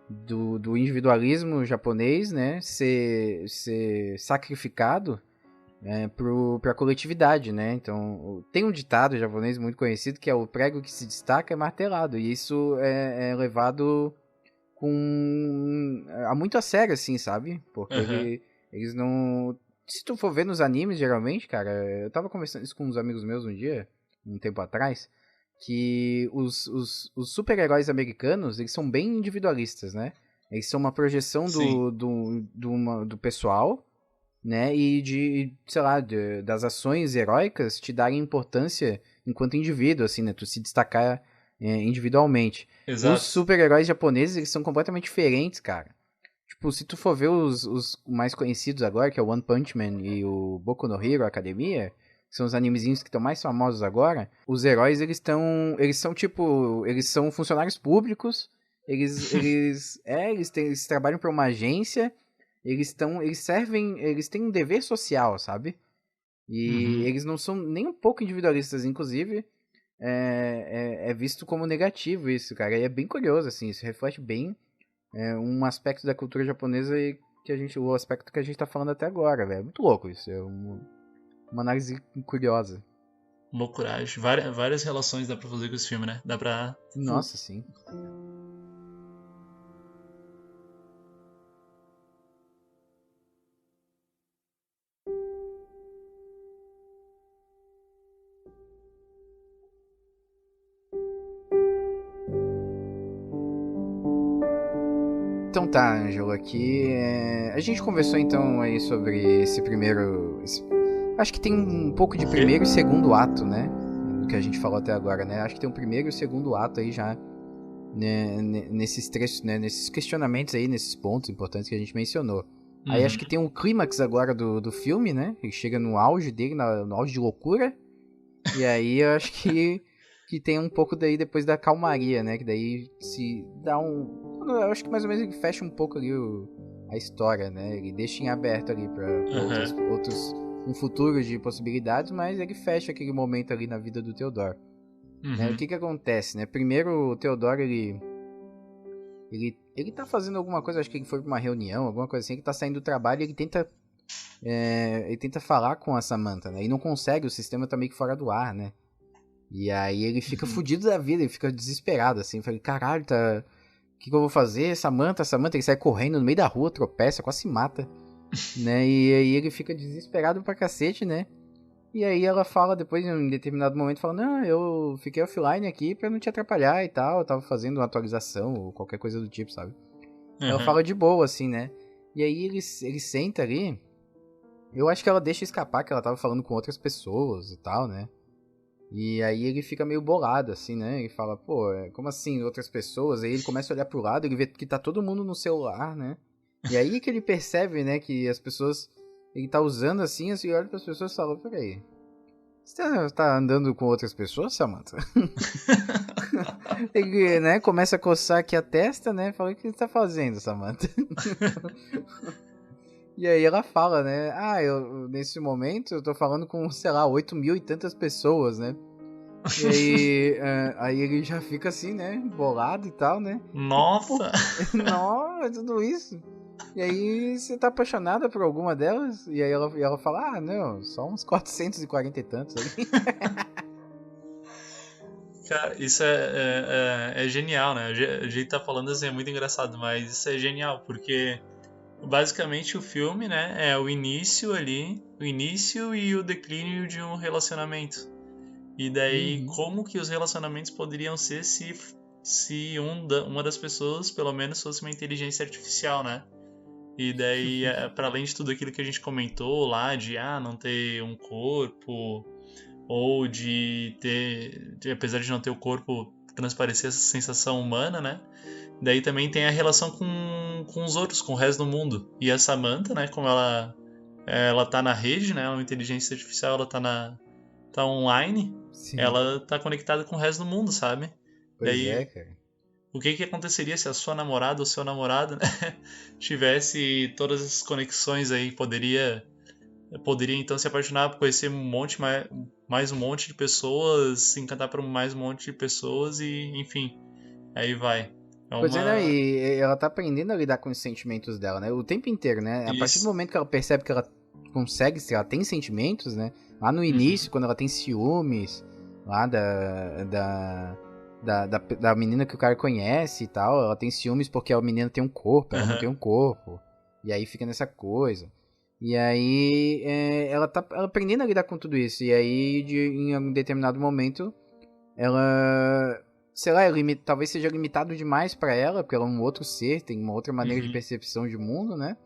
do individualismo japonês, né? Ser sacrificado para a coletividade, né? Então, tem um ditado japonês muito conhecido que é o prego que se destaca é martelado, e isso é levado muito a sério, assim, sabe? Porque eles não... Se tu for ver nos animes, geralmente, cara, eu tava conversando isso com uns amigos meus um tempo atrás, que os super-heróis americanos, eles são bem individualistas, né? Eles são uma projeção do pessoal, né? E sei lá, das ações heróicas te darem importância enquanto indivíduo, assim, né? Tu se destacar individualmente. Exato. Os super-heróis japoneses, eles são completamente diferentes, cara. Tipo, se tu for ver os mais conhecidos agora, que é o One Punch Man e o Boku no Hero Academia, que são os animezinhos que estão mais famosos agora, os heróis, eles são funcionários públicos, eles trabalham para uma agência, eles têm um dever social, sabe? E eles não são nem um pouco individualistas, inclusive, é visto como negativo isso, cara. E é bem curioso, assim, isso reflete bem um aspecto da cultura japonesa o aspecto que a gente tá falando até agora, velho. É muito louco isso, é uma análise curiosa. Loucuragem. Várias relações dá pra fazer com esse filme, né? Dá pra... Nossa, sim. Então tá, Ângelo, aqui a gente conversou então aí sobre esse primeiro... Acho que tem um pouco de primeiro e segundo ato, né? Do que a gente falou até agora, né? Acho que tem um primeiro e segundo ato aí já, né, nesses trechos, né? Nesses questionamentos aí, nesses pontos importantes que a gente mencionou. Aí acho que tem um clímax agora do filme, né? Ele chega no auge dele, no auge de loucura. E aí eu acho que tem um pouco daí depois da calmaria, né? Que daí se dá eu acho que mais ou menos ele fecha um pouco ali a história, né? Ele deixa em aberto ali pra outros um futuro de possibilidades, mas ele fecha aquele momento ali na vida do Theodore. Né? O que acontece, né? Primeiro o Theodore, ele tá fazendo alguma coisa, acho que ele foi pra uma reunião, alguma coisa assim, ele tá saindo do trabalho e ele tenta falar com a Samantha, né? E não consegue, o sistema tá meio que fora do ar, né? E aí ele fica fudido da vida, ele fica desesperado, assim, fala, caralho, o que eu vou fazer? Samantha, ele sai correndo no meio da rua, tropeça, quase se mata, né? E aí ele fica desesperado pra cacete, né? E aí ela fala depois, em um determinado momento, fala, não, eu fiquei offline aqui pra não te atrapalhar e tal, eu tava fazendo uma atualização ou qualquer coisa do tipo, sabe? Ela fala de boa, assim, né? E aí ele senta ali, eu acho que ela deixa escapar que ela tava falando com outras pessoas e tal, né? E aí ele fica meio bolado, assim, né? Ele fala, pô, como assim outras pessoas? Aí ele começa a olhar pro lado, ele vê que tá todo mundo no celular, né? E aí que ele percebe, né, que as pessoas... Ele tá usando assim, olha pras pessoas e fala, peraí, você tá andando com outras pessoas, Samantha? Ele, né, começa a coçar aqui a testa, né? Fala, o que você tá fazendo, Samantha? E aí ela fala, né? Nesse momento eu tô falando com, sei lá, 8.000 e tantas pessoas, né? E aí, aí ele já fica assim, né? Bolado e tal, né? Nossa! Nossa, tudo isso. E aí você tá apaixonada por alguma delas? E aí ela fala, não, só uns 440 e tantos ali. Cara, isso é genial, né? A gente tá falando assim, é muito engraçado, mas isso é genial, porque basicamente o filme, né, é o início ali, o início e o declínio de um relacionamento. E daí, como que os relacionamentos poderiam ser se uma das pessoas, pelo menos, fosse uma inteligência artificial, né? E daí, para além de tudo aquilo que a gente comentou lá, de não ter um corpo, ou de ter, apesar de não ter o corpo, transparecer essa sensação humana, né? Daí também tem a relação com os outros, com o resto do mundo. E a Samantha, né, como ela tá na rede, né, ela é uma inteligência artificial, ela tá online, Sim. ela tá conectada com o resto do mundo, sabe? Pois Daí, é, cara. o que aconteceria se a sua namorada ou seu namorado, né, tivesse todas essas conexões aí, poderia então se apaixonar por conhecer mais um monte de pessoas, se encantar por mais um monte de pessoas e, enfim, aí vai. Pois é, né? E ela tá aprendendo a lidar com os sentimentos dela, né? O tempo inteiro, né? A partir do momento que ela percebe que ela consegue, se ela tem sentimentos, né? Lá no início, quando ela tem ciúmes, lá da menina que o cara conhece e tal, ela tem ciúmes porque a menina tem um corpo, ela não tem um corpo. E aí fica nessa coisa. E aí ela tá aprendendo a lidar com tudo isso. E aí, em um determinado momento, ela... sei lá, talvez seja limitado demais pra ela, porque ela é um outro ser, tem uma outra maneira de percepção de mundo, né?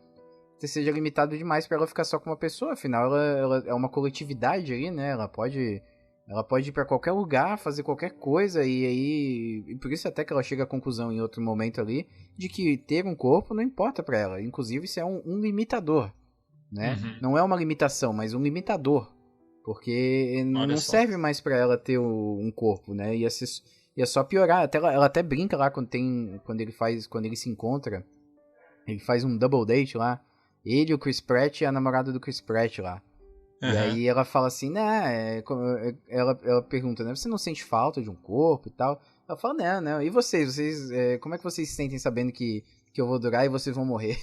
Seja limitado demais pra ela ficar só com uma pessoa, afinal ela é uma coletividade aí, né? Ela pode ir pra qualquer lugar, fazer qualquer coisa, e por isso até que ela chega à conclusão em outro momento ali, de que ter um corpo não importa pra ela, inclusive isso é um limitador, né? Não é uma limitação, mas um limitador, porque não serve mais pra ela ter um corpo, né? Ia só piorar. Ela até brinca lá quando ele se encontra. Ele faz um double date lá. Ele, o Chris Pratt e a namorada do Chris Pratt lá. E aí ela fala assim, né? Ela pergunta, né? Você não sente falta de um corpo e tal? Ela fala, não. E vocês? Como é que vocês se sentem sabendo que eu vou durar e vocês vão morrer?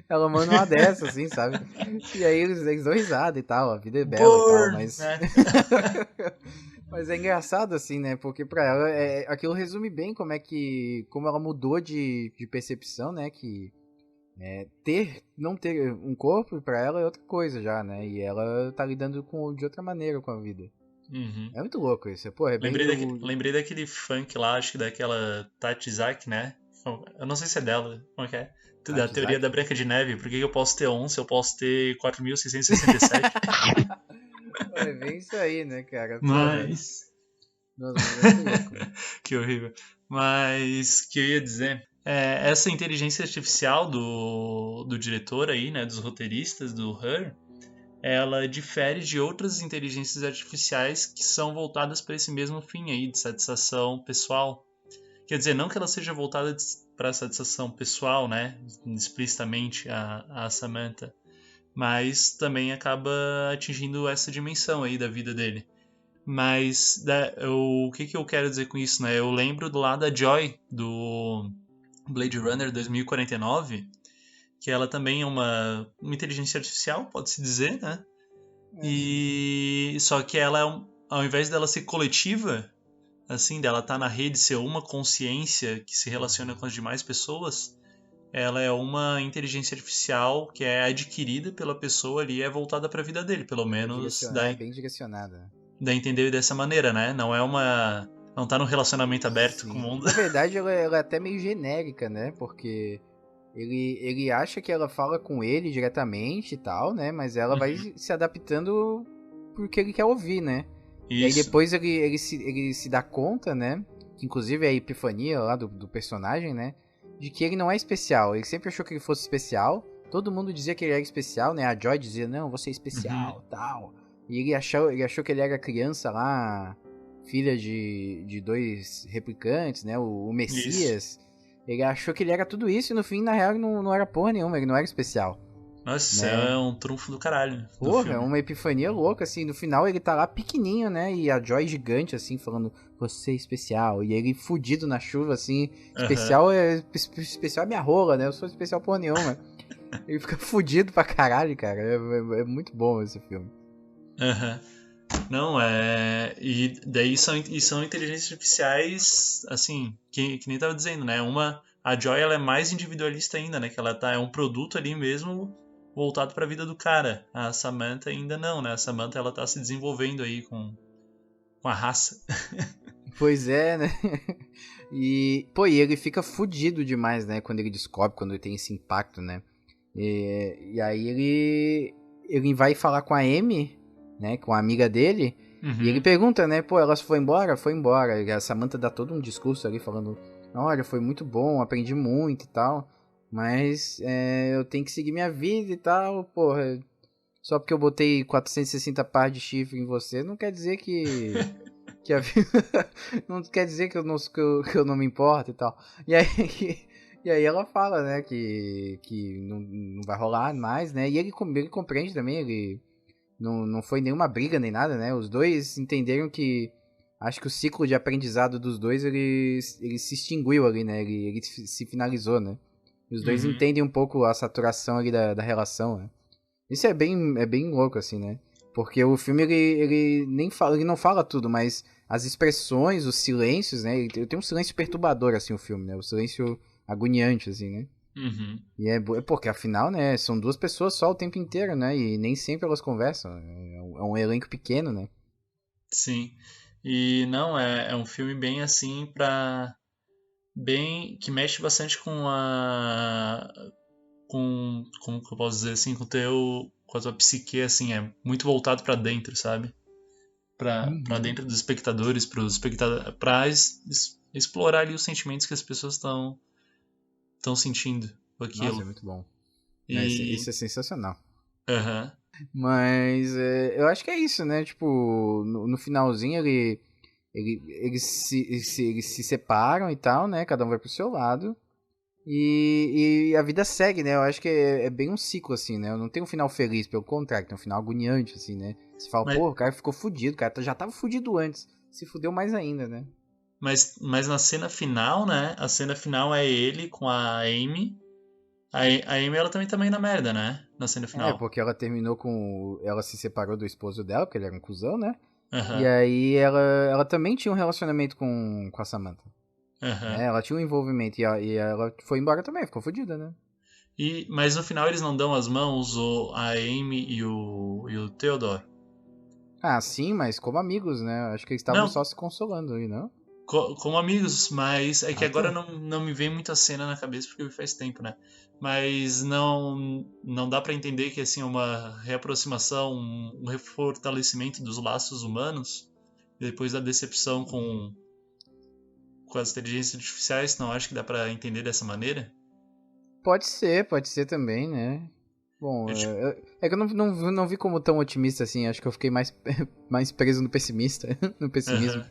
Ela manda uma dessa, assim, sabe? E aí eles dão risada e tal. A vida é bela e tal, mas... Mas é engraçado, assim, né? Porque pra ela, aquilo resume bem como ela mudou de percepção, né? Que não ter um corpo pra ela é outra coisa já, né? E ela tá lidando de outra maneira com a vida. É muito louco isso. Pô, lembrei daquele funk lá, acho que daquela Tati Zak, né? Eu não sei se é dela, como é que é? Da teoria da Branca de Neve. Por que eu posso ter 11 se eu posso ter 4.667? É bem isso aí, né, cara? Mas... Nossa, é muito louco. Que horrível. Mas, o que eu ia dizer... essa inteligência artificial do diretor aí, né, dos roteiristas do Her, ela difere de outras inteligências artificiais que são voltadas para esse mesmo fim aí, de satisfação pessoal. Quer dizer, não que ela seja voltada para satisfação pessoal, né, explicitamente a Samantha, mas também acaba atingindo essa dimensão aí da vida dele. Mas o que eu quero dizer com isso, né? Eu lembro do lado da Joy, do Blade Runner 2049, que ela também é uma inteligência artificial, pode-se dizer, né? E só que ela ao invés dela ser coletiva, assim, dela estar na rede, ser uma consciência que se relaciona com as demais pessoas, ela é uma inteligência artificial que é adquirida pela pessoa ali e é voltada para a vida dele, pelo menos É bem direcionada. dá a entender dessa maneira, né? Não tá num relacionamento aberto com o mundo. Na verdade, ela é até meio genérica, né? Porque ele acha que ela fala com ele diretamente e tal, né? Mas ela vai se adaptando porque ele quer ouvir, né? Isso. E aí depois ele se dá conta, né? Que inclusive é a epifania lá do personagem, né? De que ele não é especial. Ele sempre achou que ele fosse especial. Todo mundo dizia que ele era especial, né? A Joy dizia, não, você é especial, tal. E ele achou que ele era criança lá, filha de 2 replicantes, né? O Messias. Isso. Ele achou que ele era tudo isso e no fim, na real, ele não era porra nenhuma, ele não era especial. Nossa, né? É um trunfo do caralho. Porra, é uma epifania louca, assim. No final ele tá lá pequenininho, né? E a Joy gigante, assim, falando, você é especial. E ele fudido na chuva, assim. Especial é minha rola, né? Eu sou especial porra nenhuma. Ele fica fudido pra caralho, cara. É muito bom esse filme. Não, e daí são inteligências artificiais, assim, que nem tava dizendo, né? A Joy, ela é mais individualista ainda, né? Que ela é um produto ali mesmo voltado pra vida do cara. A Samantha ainda não, né? A Samantha, ela tá se desenvolvendo aí com a raça. Pois é, né? E ele fica fudido demais, né? Quando ele descobre, quando ele tem esse impacto, né? E aí ele vai falar com a Amy, né? Com a amiga dele. E ele pergunta, né? Pô, ela foi embora? Foi embora. E a Samantha dá todo um discurso ali falando, olha, foi muito bom, aprendi muito e tal. Mas eu tenho que seguir minha vida e tal, porra. Só porque eu botei 460 par de chifre em você, não quer dizer que a vida... não quer dizer que eu não me importo e tal. E aí ela fala, né, que não vai rolar mais, né? E ele compreende também, ele não foi nenhuma briga nem nada, né? Os dois entenderam que... Acho que o ciclo de aprendizado dos dois, ele se extinguiu ali, né? Ele se finalizou, né? Os dois entendem um pouco a saturação ali da relação, né? Isso é bem louco, assim, né? Porque o filme, ele não fala tudo, mas as expressões, os silêncios, né? Ele tem um silêncio perturbador, assim, o filme, né? O silêncio agoniante, assim, né? E é porque, afinal, né? São 2 pessoas só o tempo inteiro, né? E nem sempre elas conversam. É um elenco pequeno, né? Sim. E não, é um filme bem assim que mexe bastante com como que eu posso dizer assim, com a tua psique, assim, é muito voltado pra dentro, sabe? Pra dentro dos espectadores, pra explorar ali os sentimentos que as pessoas estão sentindo com aquilo. Nossa, é muito bom. Isso é sensacional. Aham. Mas eu acho que é isso, né? Tipo, no finalzinho eles se separam e tal, né? Cada um vai pro seu lado. E a vida segue, né? Eu acho que é bem um ciclo, assim, né? Não tem um final feliz, pelo contrário, tem um final agoniante, assim, né? Você fala, pô, o cara ficou fudido, o cara já tava fudido antes. Se fudeu mais ainda, né? Mas na cena final, né? A cena final é ele com a Amy. A Amy, ela também tá meio na merda, né? Na cena final. Porque ela terminou ela se separou do esposo dela, porque ele era um cuzão, né? Uhum. E aí ela também tinha um relacionamento com a Samantha. Uhum. Ela tinha um envolvimento e ela foi embora também, ficou fodida, né? Mas no final eles não dão as mãos, a Amy e o Theodore? Ah, sim, mas como amigos, né? Acho que eles estavam só se consolando aí, não? Como amigos, mas é que agora não me vem muita cena na cabeça porque faz tempo, né? Mas não dá pra entender que assim uma reaproximação, um refortalecimento dos laços humanos depois da decepção com as inteligências artificiais, não acho que dá pra entender dessa maneira? Pode ser também, né? Bom, é que eu não vi como tão otimista assim, acho que eu fiquei mais preso no no pessimismo. Uhum.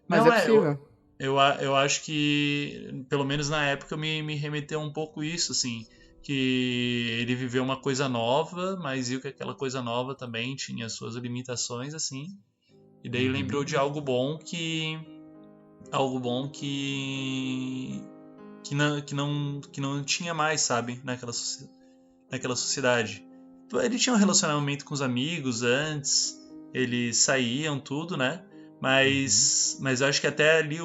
Mas não, é possível. Eu acho que, pelo menos na época, me remeteu um pouco isso, assim, que ele viveu uma coisa nova, mas viu que aquela coisa nova também tinha suas limitações, assim, e daí lembrou de algo bom que não tinha mais, sabe, naquela sociedade. Ele tinha um relacionamento com os amigos antes, eles saíam, tudo, né? Mas eu acho que até ali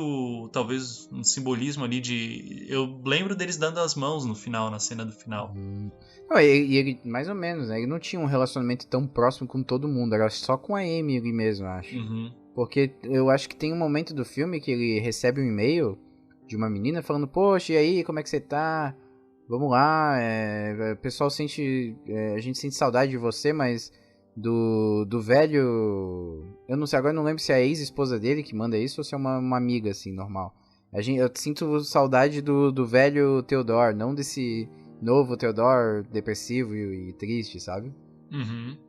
talvez um simbolismo ali de... Eu lembro deles dando as mãos no final, na cena do final. Não, e ele, mais ou menos, né? Ele não tinha um relacionamento tão próximo com todo mundo, era só com a Amy ali mesmo, eu acho. Porque eu acho que tem um momento do filme que ele recebe um e-mail de uma menina falando, poxa, e aí, como é que você tá? Vamos lá, o pessoal sente... a gente sente saudade de você, mas do velho... Eu não sei, agora eu não lembro se é a ex-esposa dele que manda isso ou se é uma amiga, assim, normal. Eu sinto saudade do velho Theodore, não desse novo Theodore depressivo e triste, sabe?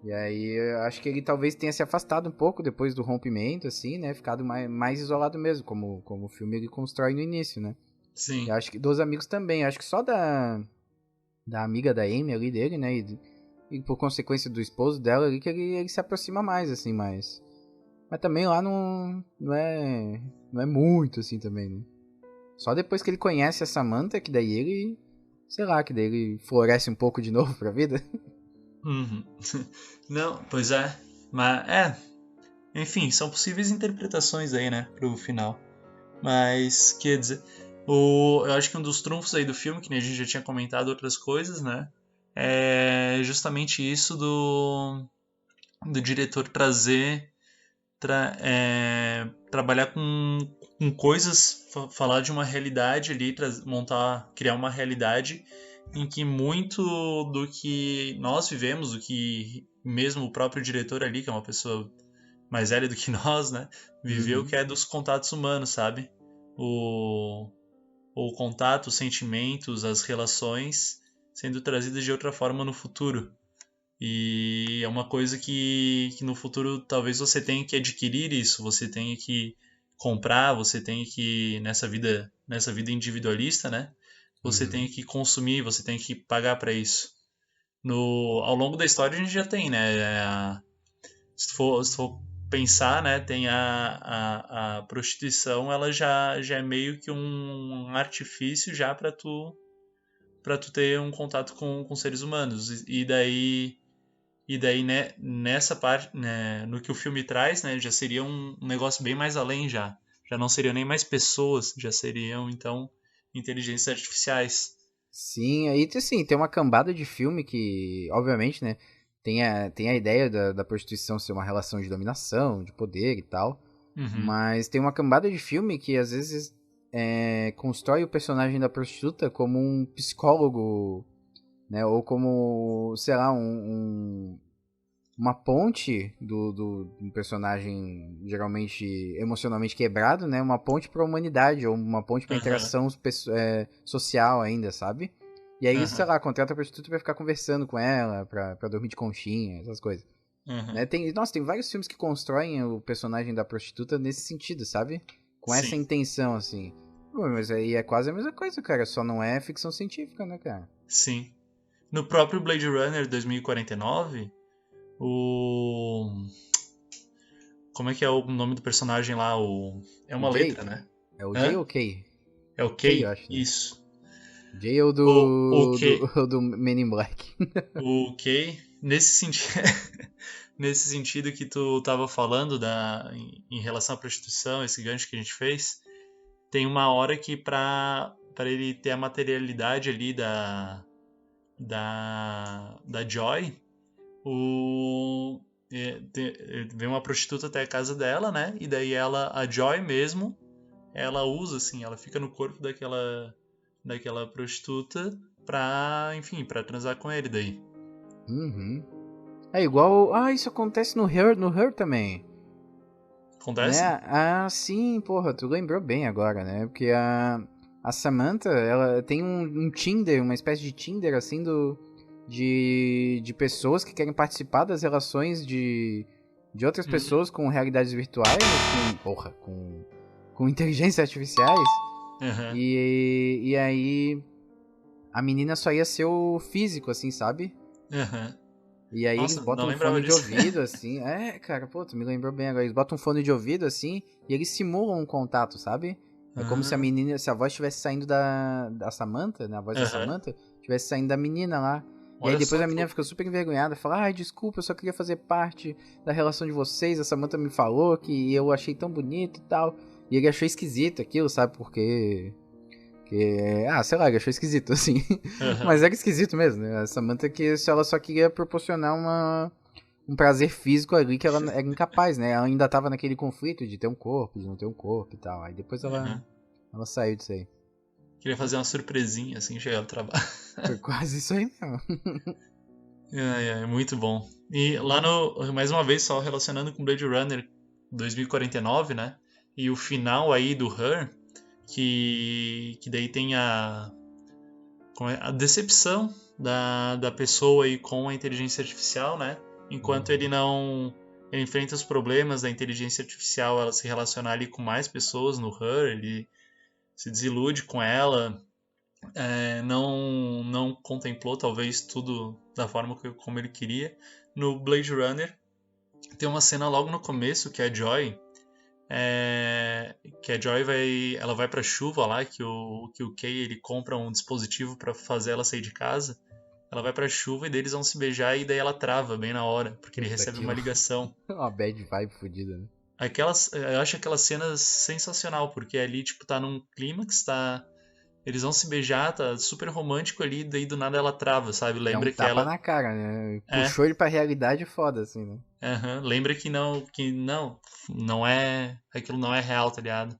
E aí eu acho que ele talvez tenha se afastado um pouco depois do rompimento, assim, né? Ficado mais isolado mesmo, como o filme ele constrói no início, né? Sim. Eu acho que dos amigos também, eu acho que só da amiga da Amy ali dele, né? E por consequência do esposo dela ali, que ele se aproxima mais, assim, mas também lá não é muito, assim, também, né? Só depois que ele conhece a Samantha, que daí ele, sei lá, que daí ele floresce um pouco de novo pra vida. Não, pois é. Mas, enfim, são possíveis interpretações aí, né, pro final. Mas, quer dizer, eu acho que um dos trunfos aí do filme, que nem a gente já tinha comentado outras coisas, né, é justamente isso do diretor trabalhar com coisas, falar de uma realidade ali, criar uma realidade em que muito do que nós vivemos, do que mesmo o próprio diretor ali, que é uma pessoa mais velha do que nós, né, viveu, que é dos contatos humanos, sabe? O contato, os sentimentos, as relações sendo trazidas de outra forma no futuro. E é uma coisa que no futuro talvez você tenha que adquirir isso, você tenha que comprar, você tenha que, nessa vida individualista, né? Você tem que consumir, você tem que pagar para isso. Ao longo da história a gente já tem, né? Se for pensar, né? Tem a prostituição, ela já é meio que um artifício já para tu ter um contato com seres humanos. E daí, né, nessa parte, né, no que o filme traz, né, já seria um negócio bem mais além já. Já não seriam nem mais pessoas, já seriam, então, inteligências artificiais. Sim, aí assim, tem uma cambada de filme que, obviamente, né, tem a ideia da prostituição ser uma relação de dominação, de poder e tal, mas tem uma cambada de filme que, às vezes, constrói o personagem da prostituta como um psicólogo, né, ou como, sei lá, uma ponte do personagem geralmente emocionalmente quebrado, né? Uma ponte para a humanidade, ou uma ponte para interação social ainda, sabe? E aí, sei lá, contrata a prostituta pra ficar conversando com ela, pra dormir de conchinha, essas coisas. Né? Tem vários filmes que constroem o personagem da prostituta nesse sentido, sabe? Com essa intenção, assim. Pô, mas aí é quase a mesma coisa, cara. Só não é ficção científica, né, cara? Sim. No próprio Blade Runner 2049, como é que é o nome do personagem lá? É uma letra, né? É o J ou K? É o K, eu acho, né? isso. J é o do Men in Black. O K, nesse sentido que tu tava falando em relação à prostituição, esse gancho que a gente fez, tem uma hora que para ele ter a materialidade ali da Joy, vem uma prostituta até a casa dela, né? E daí a Joy mesmo, ela usa, assim, ela fica no corpo daquela prostituta pra transar com ele daí. É igual... isso acontece no Her também. Acontece? Né? Sim, porra, tu lembrou bem agora, né? Porque a Samantha, ela tem um Tinder, uma espécie de Tinder, assim, de pessoas que querem participar das relações de outras pessoas com realidades virtuais, com inteligências artificiais. E aí a menina só ia ser o físico, assim, sabe? E aí eles botam um fone de ouvido, assim. Cara, pô, tu me lembrou bem agora. Eles botam um fone de ouvido, assim, e eles simulam um contato, sabe? É como se a voz estivesse saindo da Samantha, né? A voz da Samantha estivesse saindo da menina lá. E aí Olha depois só a que menina louco. fica super envergonhada, fala, ai, desculpa, eu só queria fazer parte da relação de vocês, a Samantha me falou que eu achei tão bonito e tal. E ele achou esquisito aquilo, sabe, porque... sei lá, ele achou esquisito, assim. Aham. Mas era esquisito mesmo, né? A Samantha que ela só queria proporcionar um prazer físico ali que ela era incapaz, né? Ela ainda tava naquele conflito de ter um corpo, de não ter um corpo e tal. Aí depois Aham. ela saiu disso aí. Queria fazer uma surpresinha assim, chegar no trabalho. Foi quase isso aí mesmo. É muito bom. E lá no. Mais uma vez, só relacionando com Blade Runner 2049, né? E o final aí do Her, que daí tem a decepção da pessoa aí com a inteligência artificial, né? Enquanto ele não. Ele enfrenta os problemas da inteligência artificial, ela se relacionar ali com mais pessoas no Her, ele se desilude com ela, não contemplou talvez tudo da forma como ele queria. No Blade Runner tem uma cena logo no começo que a Joy ela vai pra chuva lá, que o Kay ele compra um dispositivo pra fazer ela sair de casa. Ela vai pra chuva e daí eles vão se beijar e daí ela trava bem na hora, porque ele recebe uma ligação. Uma bad vibe fodida, né? Eu acho aquela cena sensacional, porque ali, tipo, tá num clímax, eles vão se beijar, tá super romântico ali, daí do nada ela trava, sabe? É Lembra um que tapa ela. na cara, né? É, Puxou ele pra realidade foda, assim, né? lembra não é. Aquilo não é real, tá ligado?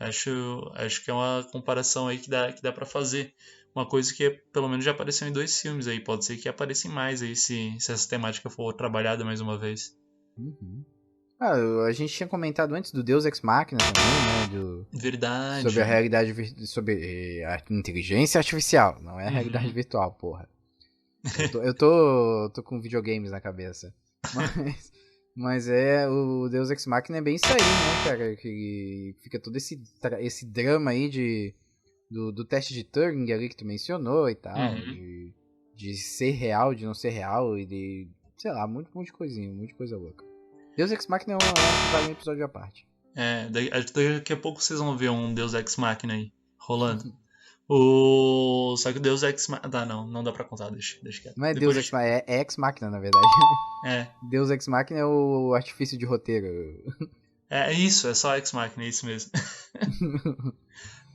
Acho que é uma comparação aí que dá pra fazer. Uma coisa que pelo menos já apareceu em 2 filmes aí, pode ser que apareça em mais aí, se essa temática for trabalhada mais uma vez. Uhum. A gente tinha comentado antes do Deus Ex Machina também, né? Verdade. Sobre a realidade, sobre a inteligência artificial, não é a realidade Uhum. virtual, porra. Eu tô com videogames na cabeça. Mas o Deus Ex Machina é bem isso aí, né, cara? Que fica todo esse drama aí do teste de Turing ali que tu mencionou e tal. Uhum. De ser real, de não ser real e de, sei lá, um monte de coisinha, um monte de coisa louca. Deus Ex Machina é que vale um episódio à parte. Daqui a pouco vocês vão ver um Deus Ex Machina aí, rolando. Só que o Deus Ex Machina... Tá, não dá pra contar, deixa quieto. Não é Depois... Deus Ex Machina, é Ex Machina, na verdade. Deus Ex Machina é o artifício de roteiro. É isso, é só Ex Machina, é isso mesmo.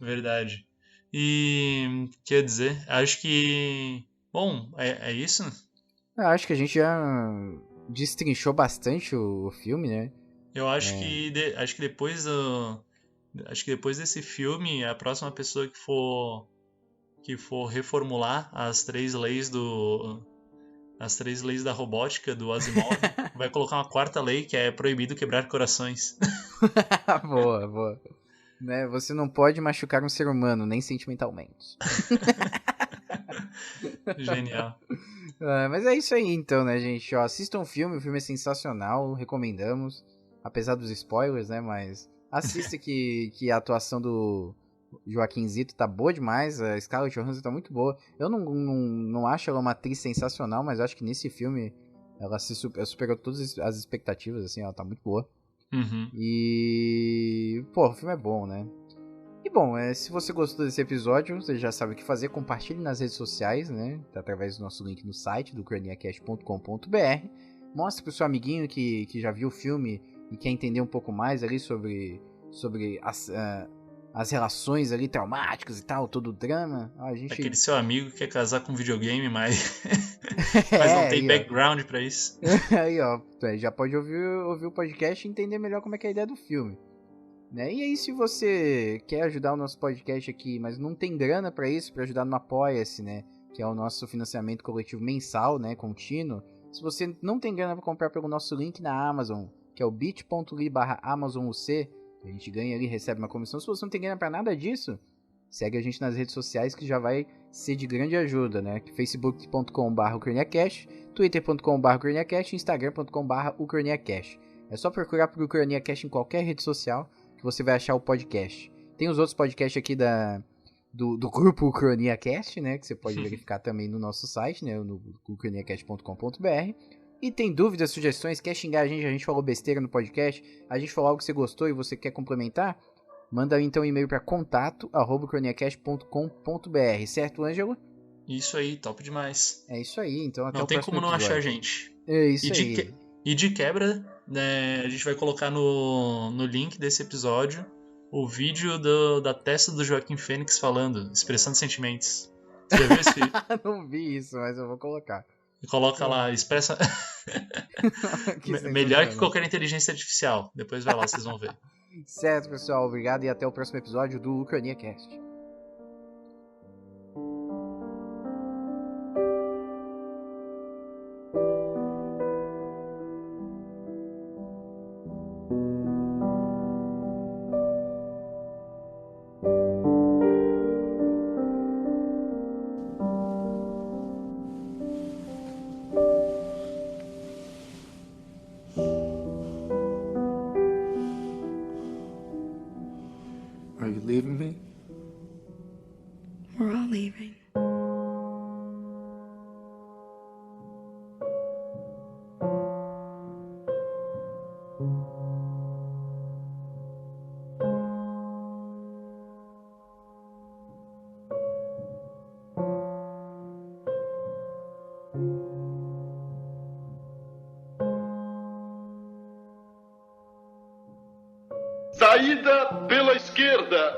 Verdade. E, quer dizer, acho que... Bom, é isso? Eu acho que a gente já destrinchou bastante o filme, né? Eu acho que depois desse filme, a próxima pessoa que for reformular as 3 leis da robótica do Asimov vai colocar uma 4ª lei que é proibido quebrar corações. Boa. Né? Você não pode machucar um ser humano, nem sentimentalmente. Genial. Mas é isso aí então, né, gente? Ó, assistam o filme é sensacional, recomendamos. Apesar dos spoilers, né? Mas assista que a atuação do Joaquim Zito tá boa demais. A Scarlett Johansson tá muito boa. Eu não acho ela uma atriz sensacional, mas acho que nesse filme ela superou todas as expectativas, assim. Ela tá muito boa. Uhum. E... pô, o filme é bom, né? E bom, se você gostou desse episódio, você já sabe o que fazer. Compartilhe nas redes sociais, né? Através do nosso link no site, do craniacast.com.br. Mostre pro seu amiguinho que já viu o filme e quer entender um pouco mais ali sobre as relações ali traumáticas e tal, todo o drama. Aquele seu amigo que quer casar com videogame, mas não tem background pra isso. Aí, ó, já pode ouvir o podcast e entender melhor como é que é a ideia do filme. Né? E aí, se você quer ajudar o nosso podcast aqui, mas não tem grana pra isso, pra ajudar no Apoia-se, né? Que é o nosso financiamento coletivo mensal, né? Contínuo. Se você não tem grana pra comprar pelo nosso link na Amazon, que é o bit.ly/AmazonUC, a gente ganha ali, recebe uma comissão. Se você não tem grana pra nada disso, segue a gente nas redes sociais que já vai ser de grande ajuda, né? facebook.com/ucraniacast, twitter.com/ucraniacast, instagram.com/ucraniacast. É só procurar por Ucraniacast em qualquer rede social que você vai achar o podcast. Tem os outros podcasts aqui do grupo Ucraniacast, né? Que você pode verificar também no nosso site, né? No ucraniacast.com.br. E tem dúvidas, sugestões, quer xingar a gente falou besteira no podcast, a gente falou algo que você gostou e você quer complementar? Manda então um e-mail para contato@ucraniacast.com.br, certo, Ângelo? Isso aí, top demais. É isso aí, então até Não o tem próximo como não episódio. achar a gente. É isso E aí. e de quebra, né, a gente vai colocar no link desse episódio o vídeo da testa do Joaquim Fênix falando, expressando sentimentos. Você já viu esse vídeo? Não vi isso, mas eu vou colocar. E coloca lá, expressa. Que Melhor que sensacional. qualquer inteligência artificial. Depois vai lá, vocês vão ver. Certo, pessoal. Obrigado e até o próximo episódio do Ucrania Cast. Are you leaving me? We're all leaving. Saída pela esquerda.